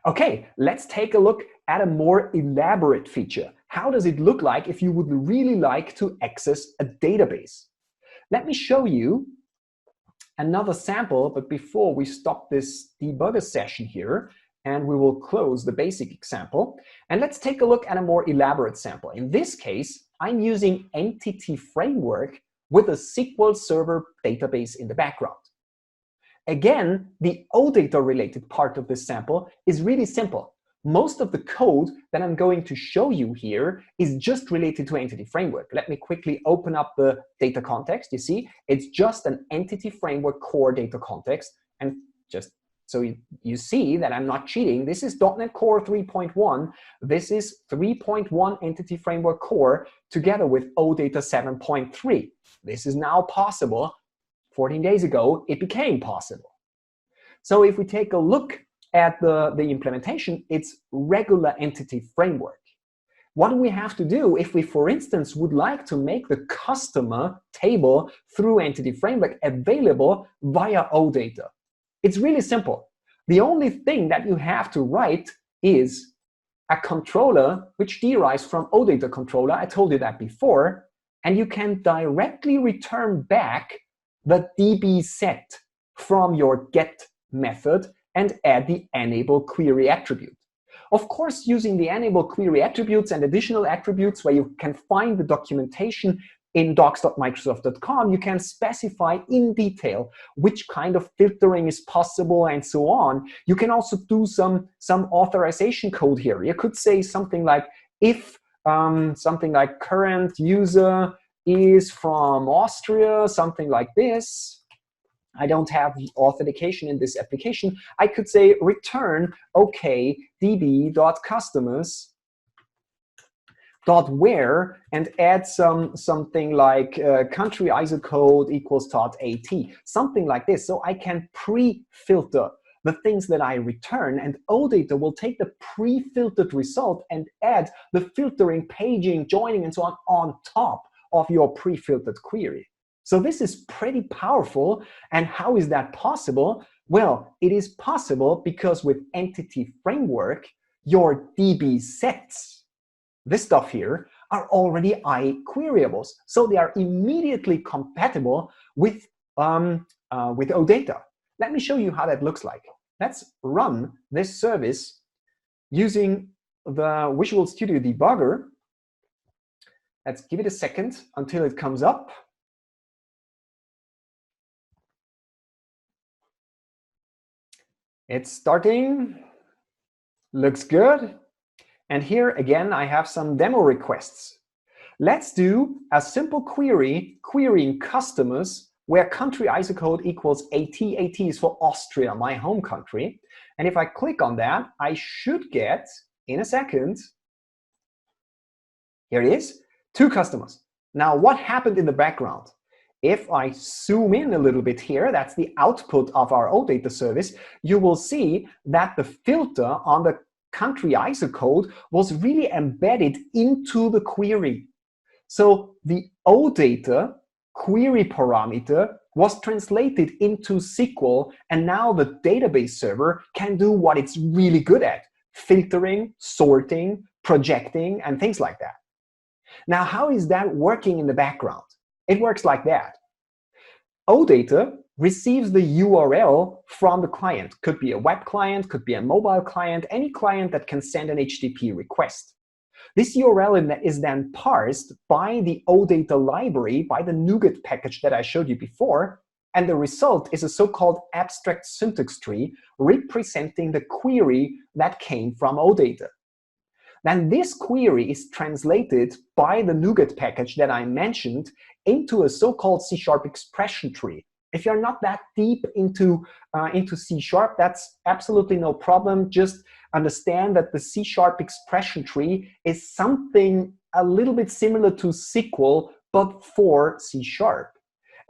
Okay, let's take a look at a more elaborate feature. How does it look like if you would really like to access a database? Let me show you another sample, but before we stop this debugger session here and we will close the basic example. And let's take a look at a more elaborate sample. In this case, I'm using Entity Framework with a SQL Server database in the background. Again, the OData related part of this sample is really simple. Most of the code that I'm going to show you here is just related to Entity Framework. Let me quickly open up the data context. You see, it's just an Entity Framework core data context. And just so you see that I'm not cheating, this is .NET Core 3.1. This is 3.1 Entity Framework Core together with OData 7.3. This is now possible. 14 days ago, it became possible. So if we take a look at the implementation, it's regular Entity Framework. What do we have to do if we, for instance, would like to make the customer table through Entity Framework available via OData? It's really simple. The only thing that you have to write is a controller which derives from OData controller. I told you that before. And you can directly return back the DB set from your get method and add the enable query attribute. Of course, using the enable query attributes and additional attributes where you can find the documentation in docs.microsoft.com, you can specify in detail which kind of filtering is possible and so on. You can also do some authorization code here. You could say something like if something like current user is from Austria, something like this. I don't have authentication in this application. I could say return OK db.customers.where and add something like country ISO code equals .at, something like this. So I can pre-filter the things that I return, and OData will take the pre-filtered result and add the filtering, paging, joining, and so on top of your pre-filtered query. So this is pretty powerful. And how is that possible? Well, it is possible because with Entity Framework, your DB sets, this stuff here, are already iQueryables. So they are immediately compatible with OData. Let me show you how that looks like. Let's run this service using the Visual Studio Debugger. Let's give it a second until it comes up. It's starting. Looks good. And here again, I have some demo requests. Let's do a simple query querying customers where country ISO code equals AT. AT is for Austria, my home country. And if I click on that, I should get, in a second, here it is, 2 customers. Now, what happened in the background? If I zoom in a little bit here, that's the output of our OData service, you will see that the filter on the country ISO code was really embedded into the query. So the OData query parameter was translated into SQL, and now the database server can do what it's really good at: filtering, sorting, projecting, and things like that. Now, how is that working in the background? It works like that. OData receives the URL from the client. Could be a web client, could be a mobile client, any client that can send an HTTP request. This URL is then parsed by the OData library, by the NuGet package that I showed you before, and the result is a so-called abstract syntax tree representing the query that came from OData. Then this query is translated by the NuGet package that I mentioned into a so-called C# expression tree. If you're not that deep into C#, that's absolutely no problem. Just understand that the C# expression tree is something a little bit similar to SQL, but for C#.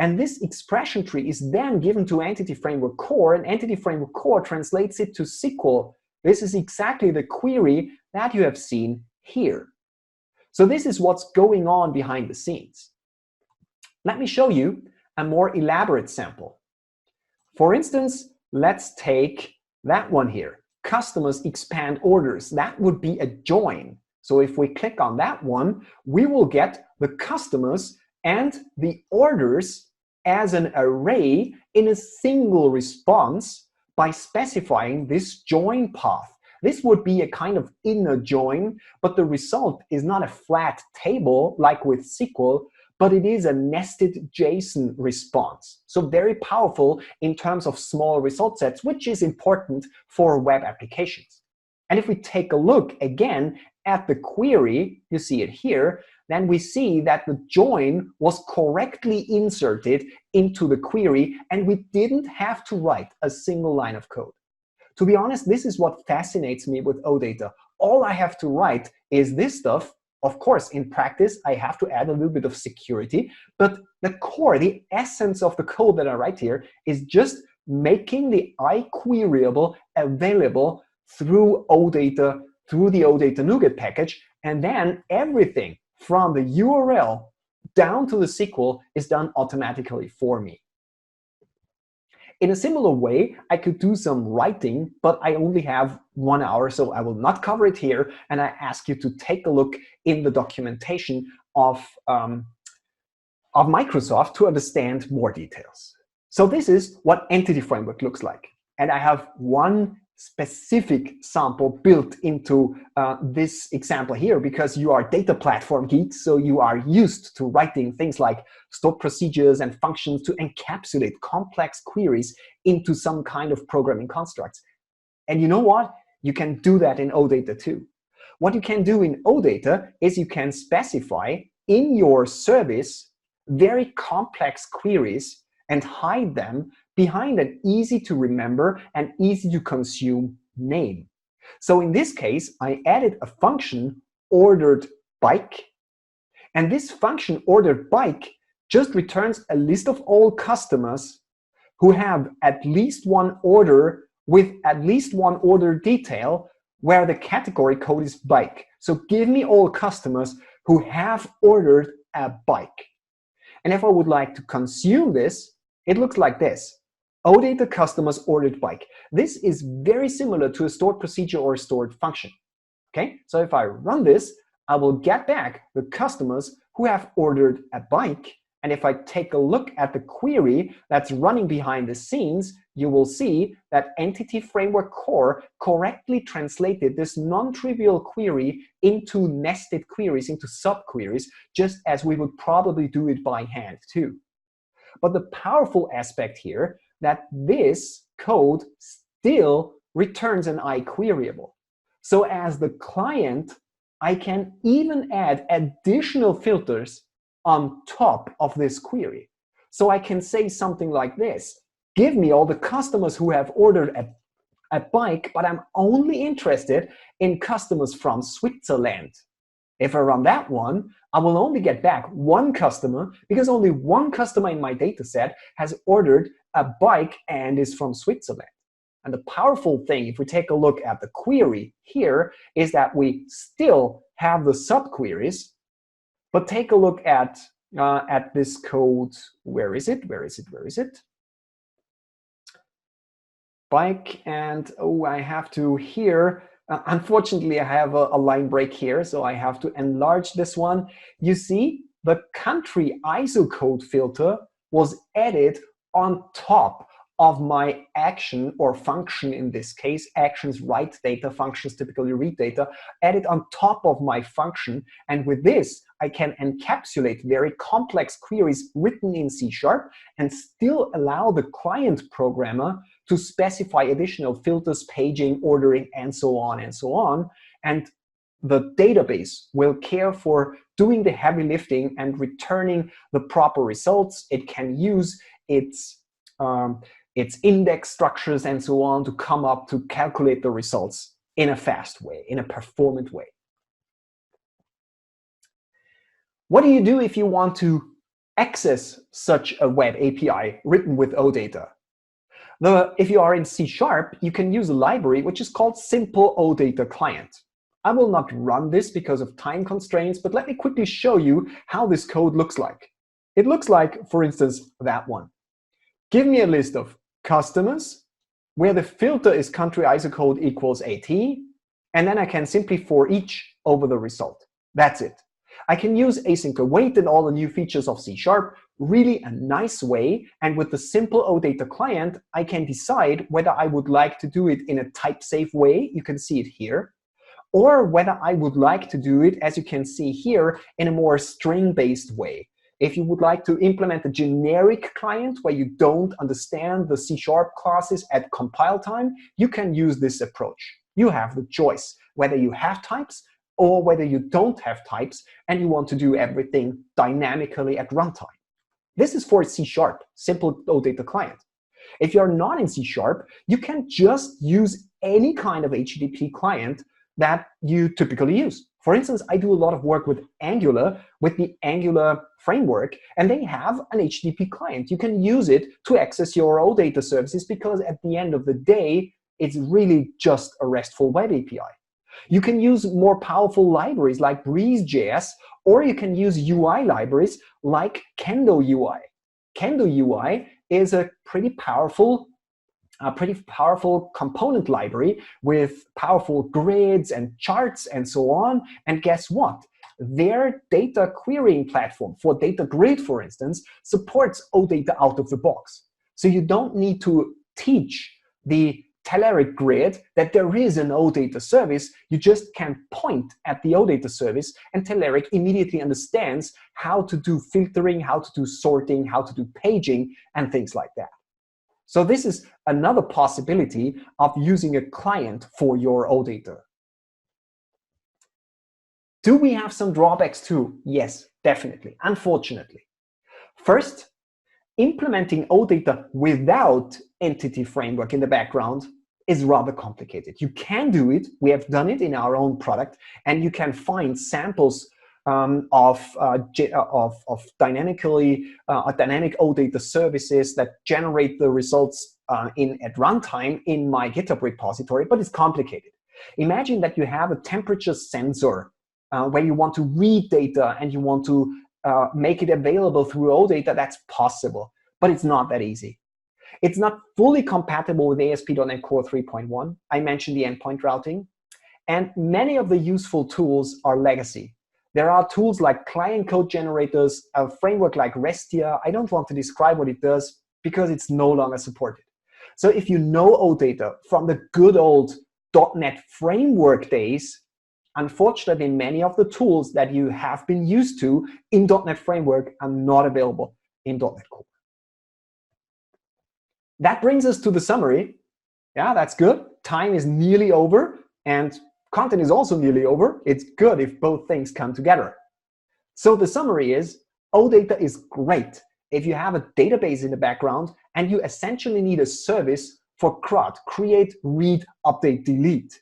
And this expression tree is then given to Entity Framework Core, and Entity Framework Core translates it to SQL. This is exactly the query that you have seen here. So this is what's going on behind the scenes. Let me show you a more elaborate sample. For instance, let's take that one here. Customers expand orders. That would be a join. So if we click on that one, we will get the customers and the orders as an array in a single response by specifying this join path. This would be a kind of inner join, but the result is not a flat table like with SQL, but it is a nested JSON response. So very powerful in terms of small result sets, which is important for web applications. And if we take a look again at the query, you see it here, then we see that the join was correctly inserted into the query, and we didn't have to write a single line of code. To be honest, this is what fascinates me with OData. All I have to write is this stuff. Of course, in practice, I have to add a little bit of security, but the core, the essence of the code that I write here is just making the iQueryable available through OData, through the OData NuGet package, and then everything from the URL down to the SQL is done automatically for me. In a similar way, I could do some writing, but I only have 1 hour, so I will not cover it here. And I ask you to take a look in the documentation of Microsoft to understand more details. So this is what Entity Framework looks like. And I have one specific sample built into this example here because you are data platform geeks, so you are used to writing things like stored procedures and functions to encapsulate complex queries into some kind of programming constructs. And you know what? You can do that in OData too. What you can do in OData is you can specify in your service very complex queries and hide them behind an easy to remember and easy to consume name. So in this case, I added a function ordered bike, and this function ordered bike just returns a list of all customers who have at least one order with at least one order detail where the category code is bike. So give me all customers who have ordered a bike. And if I would like to consume this, it looks like this. OData customers ordered bike. This is very similar to a stored procedure or a stored function. Okay, so if I run this, I will get back the customers who have ordered a bike. And if I take a look at the query that's running behind the scenes, you will see that Entity Framework Core correctly translated this non-trivial query into nested queries, into subqueries, just as we would probably do it by hand too. But the powerful aspect here that this code still returns an iQueryable. So as the client, I can even add additional filters on top of this query. So I can say something like this: give me all the customers who have ordered a bike, but I'm only interested in customers from Switzerland. If I run that one, I will only get back one customer because only one customer in my data set has ordered a bike and is from Switzerland. And the powerful thing, if we take a look at the query here, is that we still have the subqueries, but take a look at this code. Where is it? Where is it? Where is it? Bike, and oh, I have to here. Unfortunately, I have a line break here, so I have to enlarge this one. You see, the country ISO code filter was added on top of my action or function. In this case, actions write data, functions typically read data, added on top of my function. And with this, I can encapsulate very complex queries written in C# and still allow the client programmer to specify additional filters, paging, ordering, and so on and so on. And the database will care for doing the heavy lifting and returning the proper results. It can use its index structures and so on to come up to calculate the results in a fast way, in a performant way. What do you do if you want to access such a web API written with OData? If you are in C#, you can use a library which is called Simple OData Client. I will not run this because of time constraints, but let me quickly show you how this code looks like. It looks like, for instance, that one. Give me a list of customers where the filter is country ISO code equals AT, and then I can simply for each over the result. That's it. I can use async await and all the new features of C# really a nice way. And with the simple OData client, I can decide whether I would like to do it in a type-safe way. You can see it here. Or whether I would like to do it, as you can see here, in a more string-based way. If you would like to implement a generic client where you don't understand the C# classes at compile time, you can use this approach. You have the choice whether you have types or whether you don't have types and you want to do everything dynamically at runtime. This is for C#, simple OData client. If you're not in C#, you can just use any kind of HTTP client that you typically use. For instance, I do a lot of work with Angular, with the Angular framework, and they have an HTTP client. You can use it to access your OData services because at the end of the day, it's really just a RESTful web API. You can use more powerful libraries like Breeze.js, or you can use UI libraries like Kendo UI. Kendo UI is a pretty powerful component library with powerful grids and charts and so on. And guess what? Their data querying platform for data grid, for instance, supports OData out of the box. So you don't need to teach the Telerik grid that there is an OData service. You just can point at the OData service, and Telerik immediately understands how to do filtering, how to do sorting, how to do paging, and things like that. So this is another possibility of using a client for your OData. Do we have some drawbacks too? Yes, definitely, unfortunately. First, implementing OData without entity framework in the background is rather complicated. You can do it. We have done it in our own product, and you can find samples of dynamic OData services that generate the results at runtime in my GitHub repository, but it's complicated. Imagine that you have a temperature sensor where you want to read data and you want to make it available through OData. That's possible, but it's not that easy. It's not fully compatible with ASP.NET Core 3.1. I mentioned the endpoint routing, and many of the useful tools are legacy. There are tools like client code generators, a framework like Restia. I don't want to describe what it does because it's no longer supported. So if you know OData from the good old .NET framework days, unfortunately, many of the tools that you have been used to in .NET framework are not available in .NET Core. That brings us to the summary. Yeah, that's good. Time is nearly over, and content is also nearly over. It's good if both things come together. So the summary is, OData is great if you have a database in the background and you essentially need a service for CRUD, create, read, update, delete.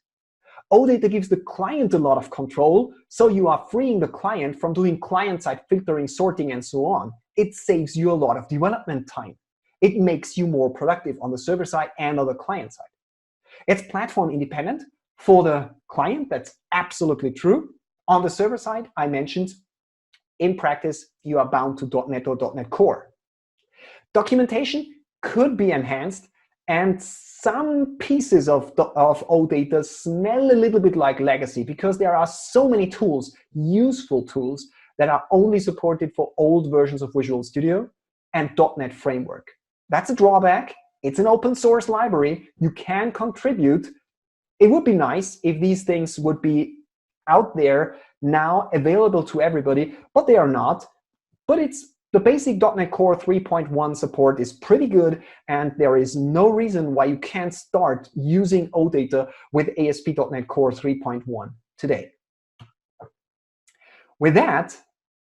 OData gives the client a lot of control, so you are freeing the client from doing client-side filtering, sorting, and so on. It saves you a lot of development time. It makes you more productive on the server side and on the client side. It's platform independent. For the client, that's absolutely true. On the server side, I mentioned, in practice, you are bound to .NET or .NET Core. Documentation could be enhanced, and some pieces of OData smell a little bit like legacy because there are so many tools, useful tools, that are only supported for old versions of Visual Studio and .NET Framework. That's a drawback. It's an open source library. You can contribute. It would be nice if these things would be out there now, available to everybody, but they are not. But the basic .NET Core 3.1 support is pretty good, and there is no reason why you can't start using OData with ASP.NET Core 3.1 today. With that,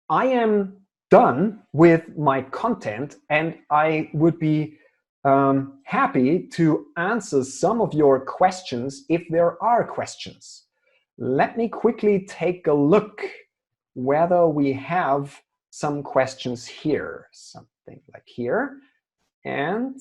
I am done with my content, and I would be happy to answer some of your questions if there are questions. Let me quickly take a look whether we have some questions here, something like here. And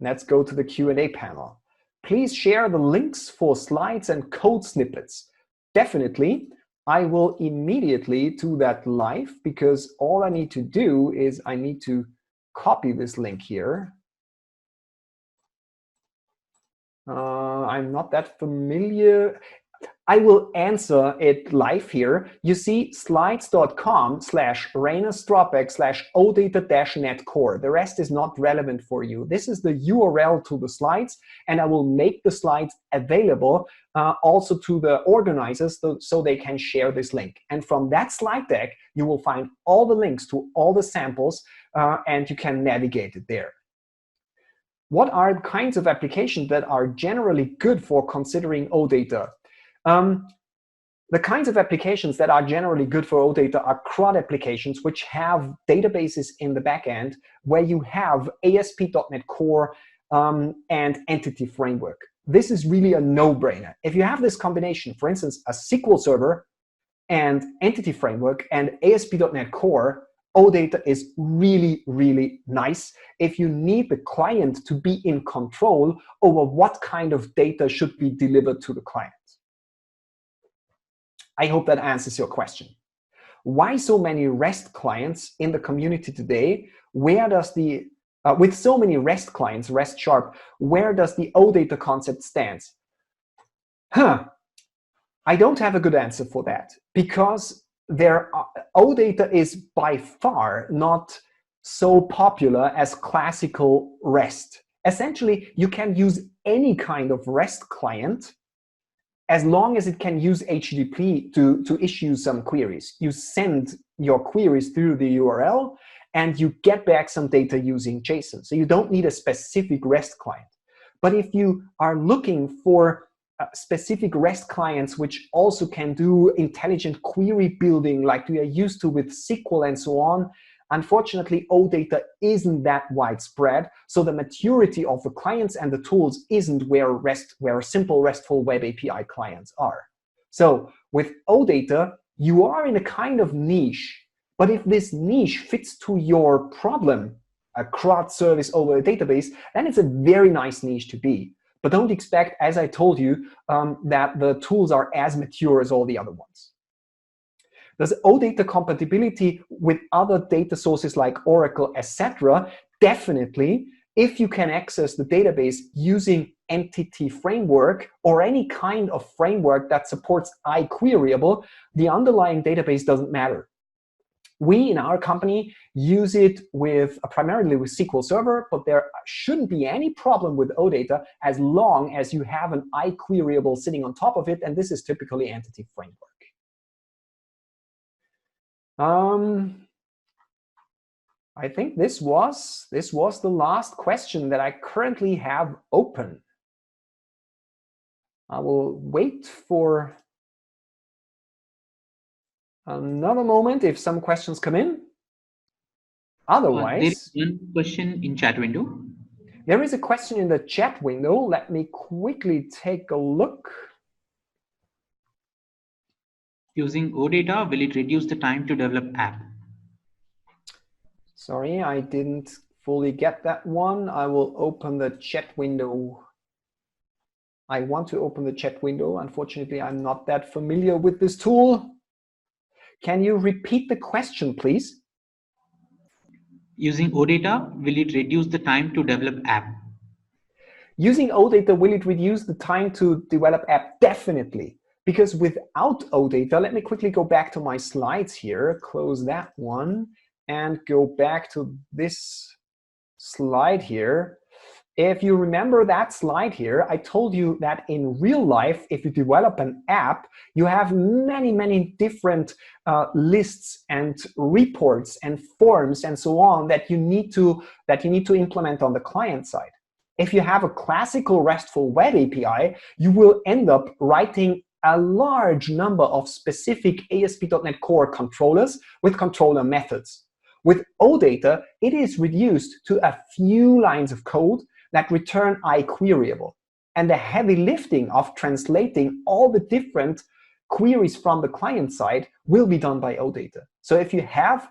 let's go to the Q&A panel. Please share the links for slides and code snippets. Definitely, I will immediately do that live because all I need to do is I need to copy this link here. I'm not that familiar. I will answer it live here. You see slides.com/Rainer Stropek/OData-net core. The rest is not relevant for you. This is the URL to the slides, and I will make the slides available also to the organizers so they can share this link. And from that slide deck, you will find all the links to all the samples, and you can navigate it there. What are the kinds of applications that are generally good for considering OData? The kinds of applications that are generally good for OData are CRUD applications, which have databases in the backend where you have ASP.NET Core and Entity Framework. This is really a no-brainer. If you have this combination, for instance, a SQL Server and Entity Framework and ASP.NET Core, OData is really, really nice if you need the client to be in control over what kind of data should be delivered to the client. I hope that answers your question. Why so many REST clients in the community today? Where does the, with so many REST clients, REST sharp, where does the OData concept stand? I don't have a good answer for that, because OData is by far not so popular as classical REST. Essentially, you can use any kind of REST client as long as it can use HTTP to issue some queries. You send your queries through the URL and you get back some data using JSON. So you don't need a specific REST client. But if you are looking for specific REST clients which also can do intelligent query building like we are used to with SQL and so on, unfortunately, OData isn't that widespread, so the maturity of the clients and the tools isn't where simple RESTful web API clients are. So with OData, you are in a kind of niche, but if this niche fits to your problem, a CRUD service over a database, then it's a very nice niche to be. But don't expect, as I told you, that the tools are as mature as all the other ones. Does OData compatibility with other data sources like Oracle, etc.? Definitely. If you can access the database using Entity Framework or any kind of framework that supports iQueryable, the underlying database doesn't matter. We in our company use it primarily with SQL Server, but there shouldn't be any problem with OData as long as you have an iQueryable sitting on top of it, and this is typically Entity Framework. I think this was the last question that I currently have open. I will wait for another moment if some questions come in. Otherwise, there is one question in chat window. There is a question in the chat window. Let me quickly take a look. Using OData, will it reduce the time to develop app? Sorry, I didn't fully get that one. I will open the chat window. I want to open the chat window. Unfortunately, I'm not that familiar with this tool. Can you repeat the question, please? Using OData, will it reduce the time to develop app? Using OData, will it reduce the time to develop app? Definitely. Because without OData, let me quickly go back to my slides here, close that one, and go back to this slide here. If you remember that slide here, I told you that in real life, if you develop an app, you have many, many different lists and reports and forms and so on that you need to implement on the client side. If you have a classical RESTful web API, you will end up writing a large number of specific ASP.NET Core controllers with controller methods. With OData, it is reduced to a few lines of code that return iQueryable. And the heavy lifting of translating all the different queries from the client side will be done by OData. So if you have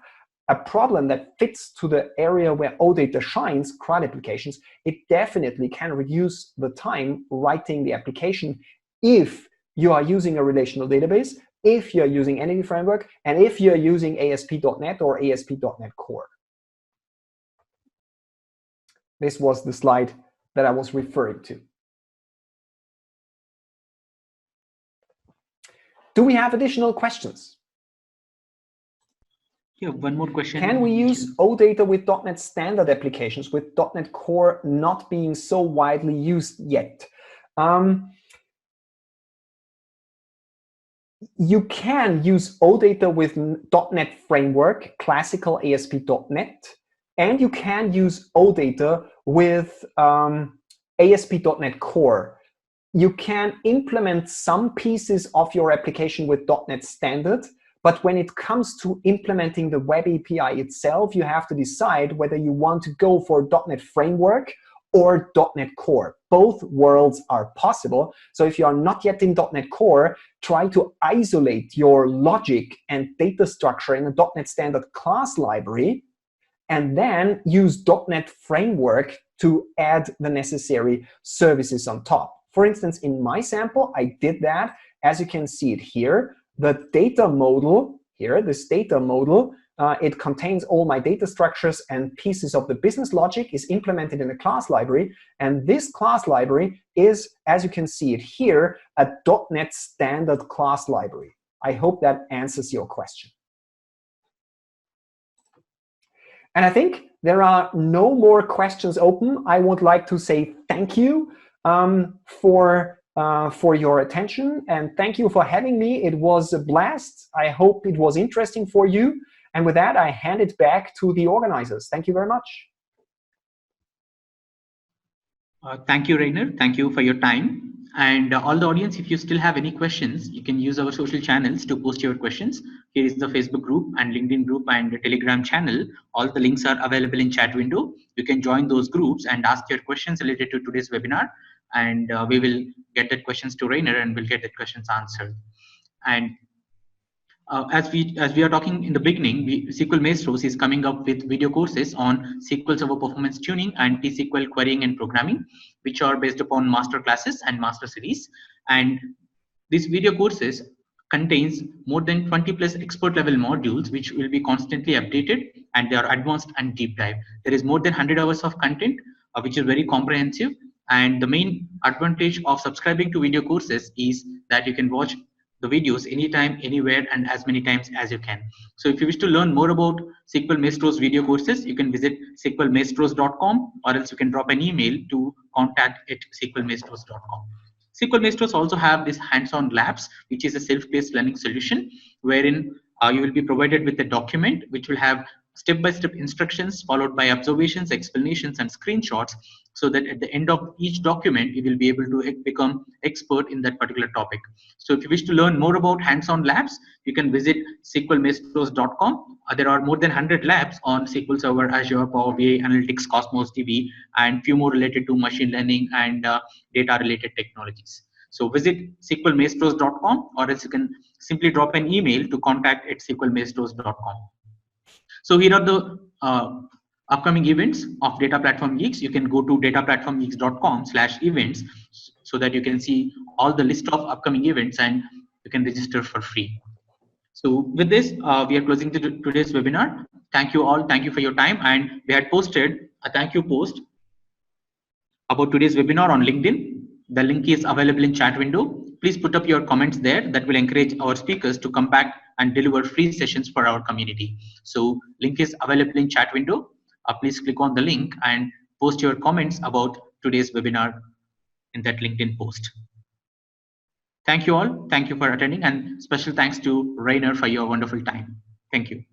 a problem that fits to the area where OData shines, CRUD applications, it definitely can reduce the time writing the application if you are using a relational database, if you're using Entity Framework, and if you're using ASP.NET or ASP.NET Core. This was the slide that I was referring to. Do we have additional questions? Yeah, one more question. Can we use OData with .NET Standard applications with .NET Core not being so widely used yet? You can use OData with .NET Framework, classical ASP.NET, and you can use OData with ASP.NET Core. You can implement some pieces of your application with .NET Standard, but when it comes to implementing the web API itself, you have to decide whether you want to go for .NET Framework or .NET Core. Both worlds are possible. So if you are not yet in .NET Core, try to isolate your logic and data structure in a .NET Standard class library, and then use .NET Framework to add the necessary services on top. For instance, in my sample, I did that. As you can see it here, the data model here, this data model, it contains all my data structures and pieces of the business logic is implemented in a class library. And this class library is, as you can see it here, a .NET Standard class library. I hope that answers your question. And I think there are no more questions open. I would like to say thank you for your attention, and thank you for having me. It was a blast. I hope it was interesting for you. And with that, I hand it back to the organizers. Thank you very much. Thank you, Rainer. Thank you for your time. And all the audience, if you still have any questions, you can use our social channels to post your questions. Here is the Facebook group and LinkedIn group and the Telegram channel. All the links are available in chat window. You can join those groups and ask your questions related to today's webinar. And we will get that questions to Rainer and we'll get the questions answered. And as we are talking in the beginning, SQL Maestros is coming up with video courses on SQL Server performance tuning and T-SQL querying and programming, which are based upon master classes and master series. And these video courses contains more than 20 plus expert level modules, which will be constantly updated, and they are advanced and deep dive. There is more than 100 hours of content, which is very comprehensive. And the main advantage of subscribing to video courses is that you can watch the videos anytime, anywhere, and as many times as you can. So if you wish to learn more about SQL Maestros video courses, you can visit sqlmaestros.com, or else you can drop an email to contact@sqlmaestros.com. SQL Maestros also have this hands-on labs, which is a self-paced learning solution, wherein you will be provided with a document which will have step-by-step instructions followed by observations, explanations, and screenshots, so that at the end of each document, you will be able to become expert in that particular topic. So if you wish to learn more about hands-on labs, you can visit sqlmaestros.com. There are more than 100 labs on SQL Server, Azure, Power BI, Analytics, Cosmos DB, and few more related to machine learning and data-related technologies. So visit sqlmaestros.com, or else you can simply drop an email to contact@sqlmaestros.com. So here are the upcoming events of Data Platform Geeks. You can go to dataplatformgeeks.com/events so that you can see all the list of upcoming events and you can register for free. So with this, we are closing today's webinar. Thank you all. Thank you for your time. And we had posted a thank you post about today's webinar on LinkedIn. The link is available in chat window. Please put up your comments there. That will encourage our speakers to come back and deliver free sessions for our community. So link is available in chat window. Please click on the link and post your comments about today's webinar in that LinkedIn post. Thank you all. Thank you for attending, and special thanks to Rainer for your wonderful time. Thank you.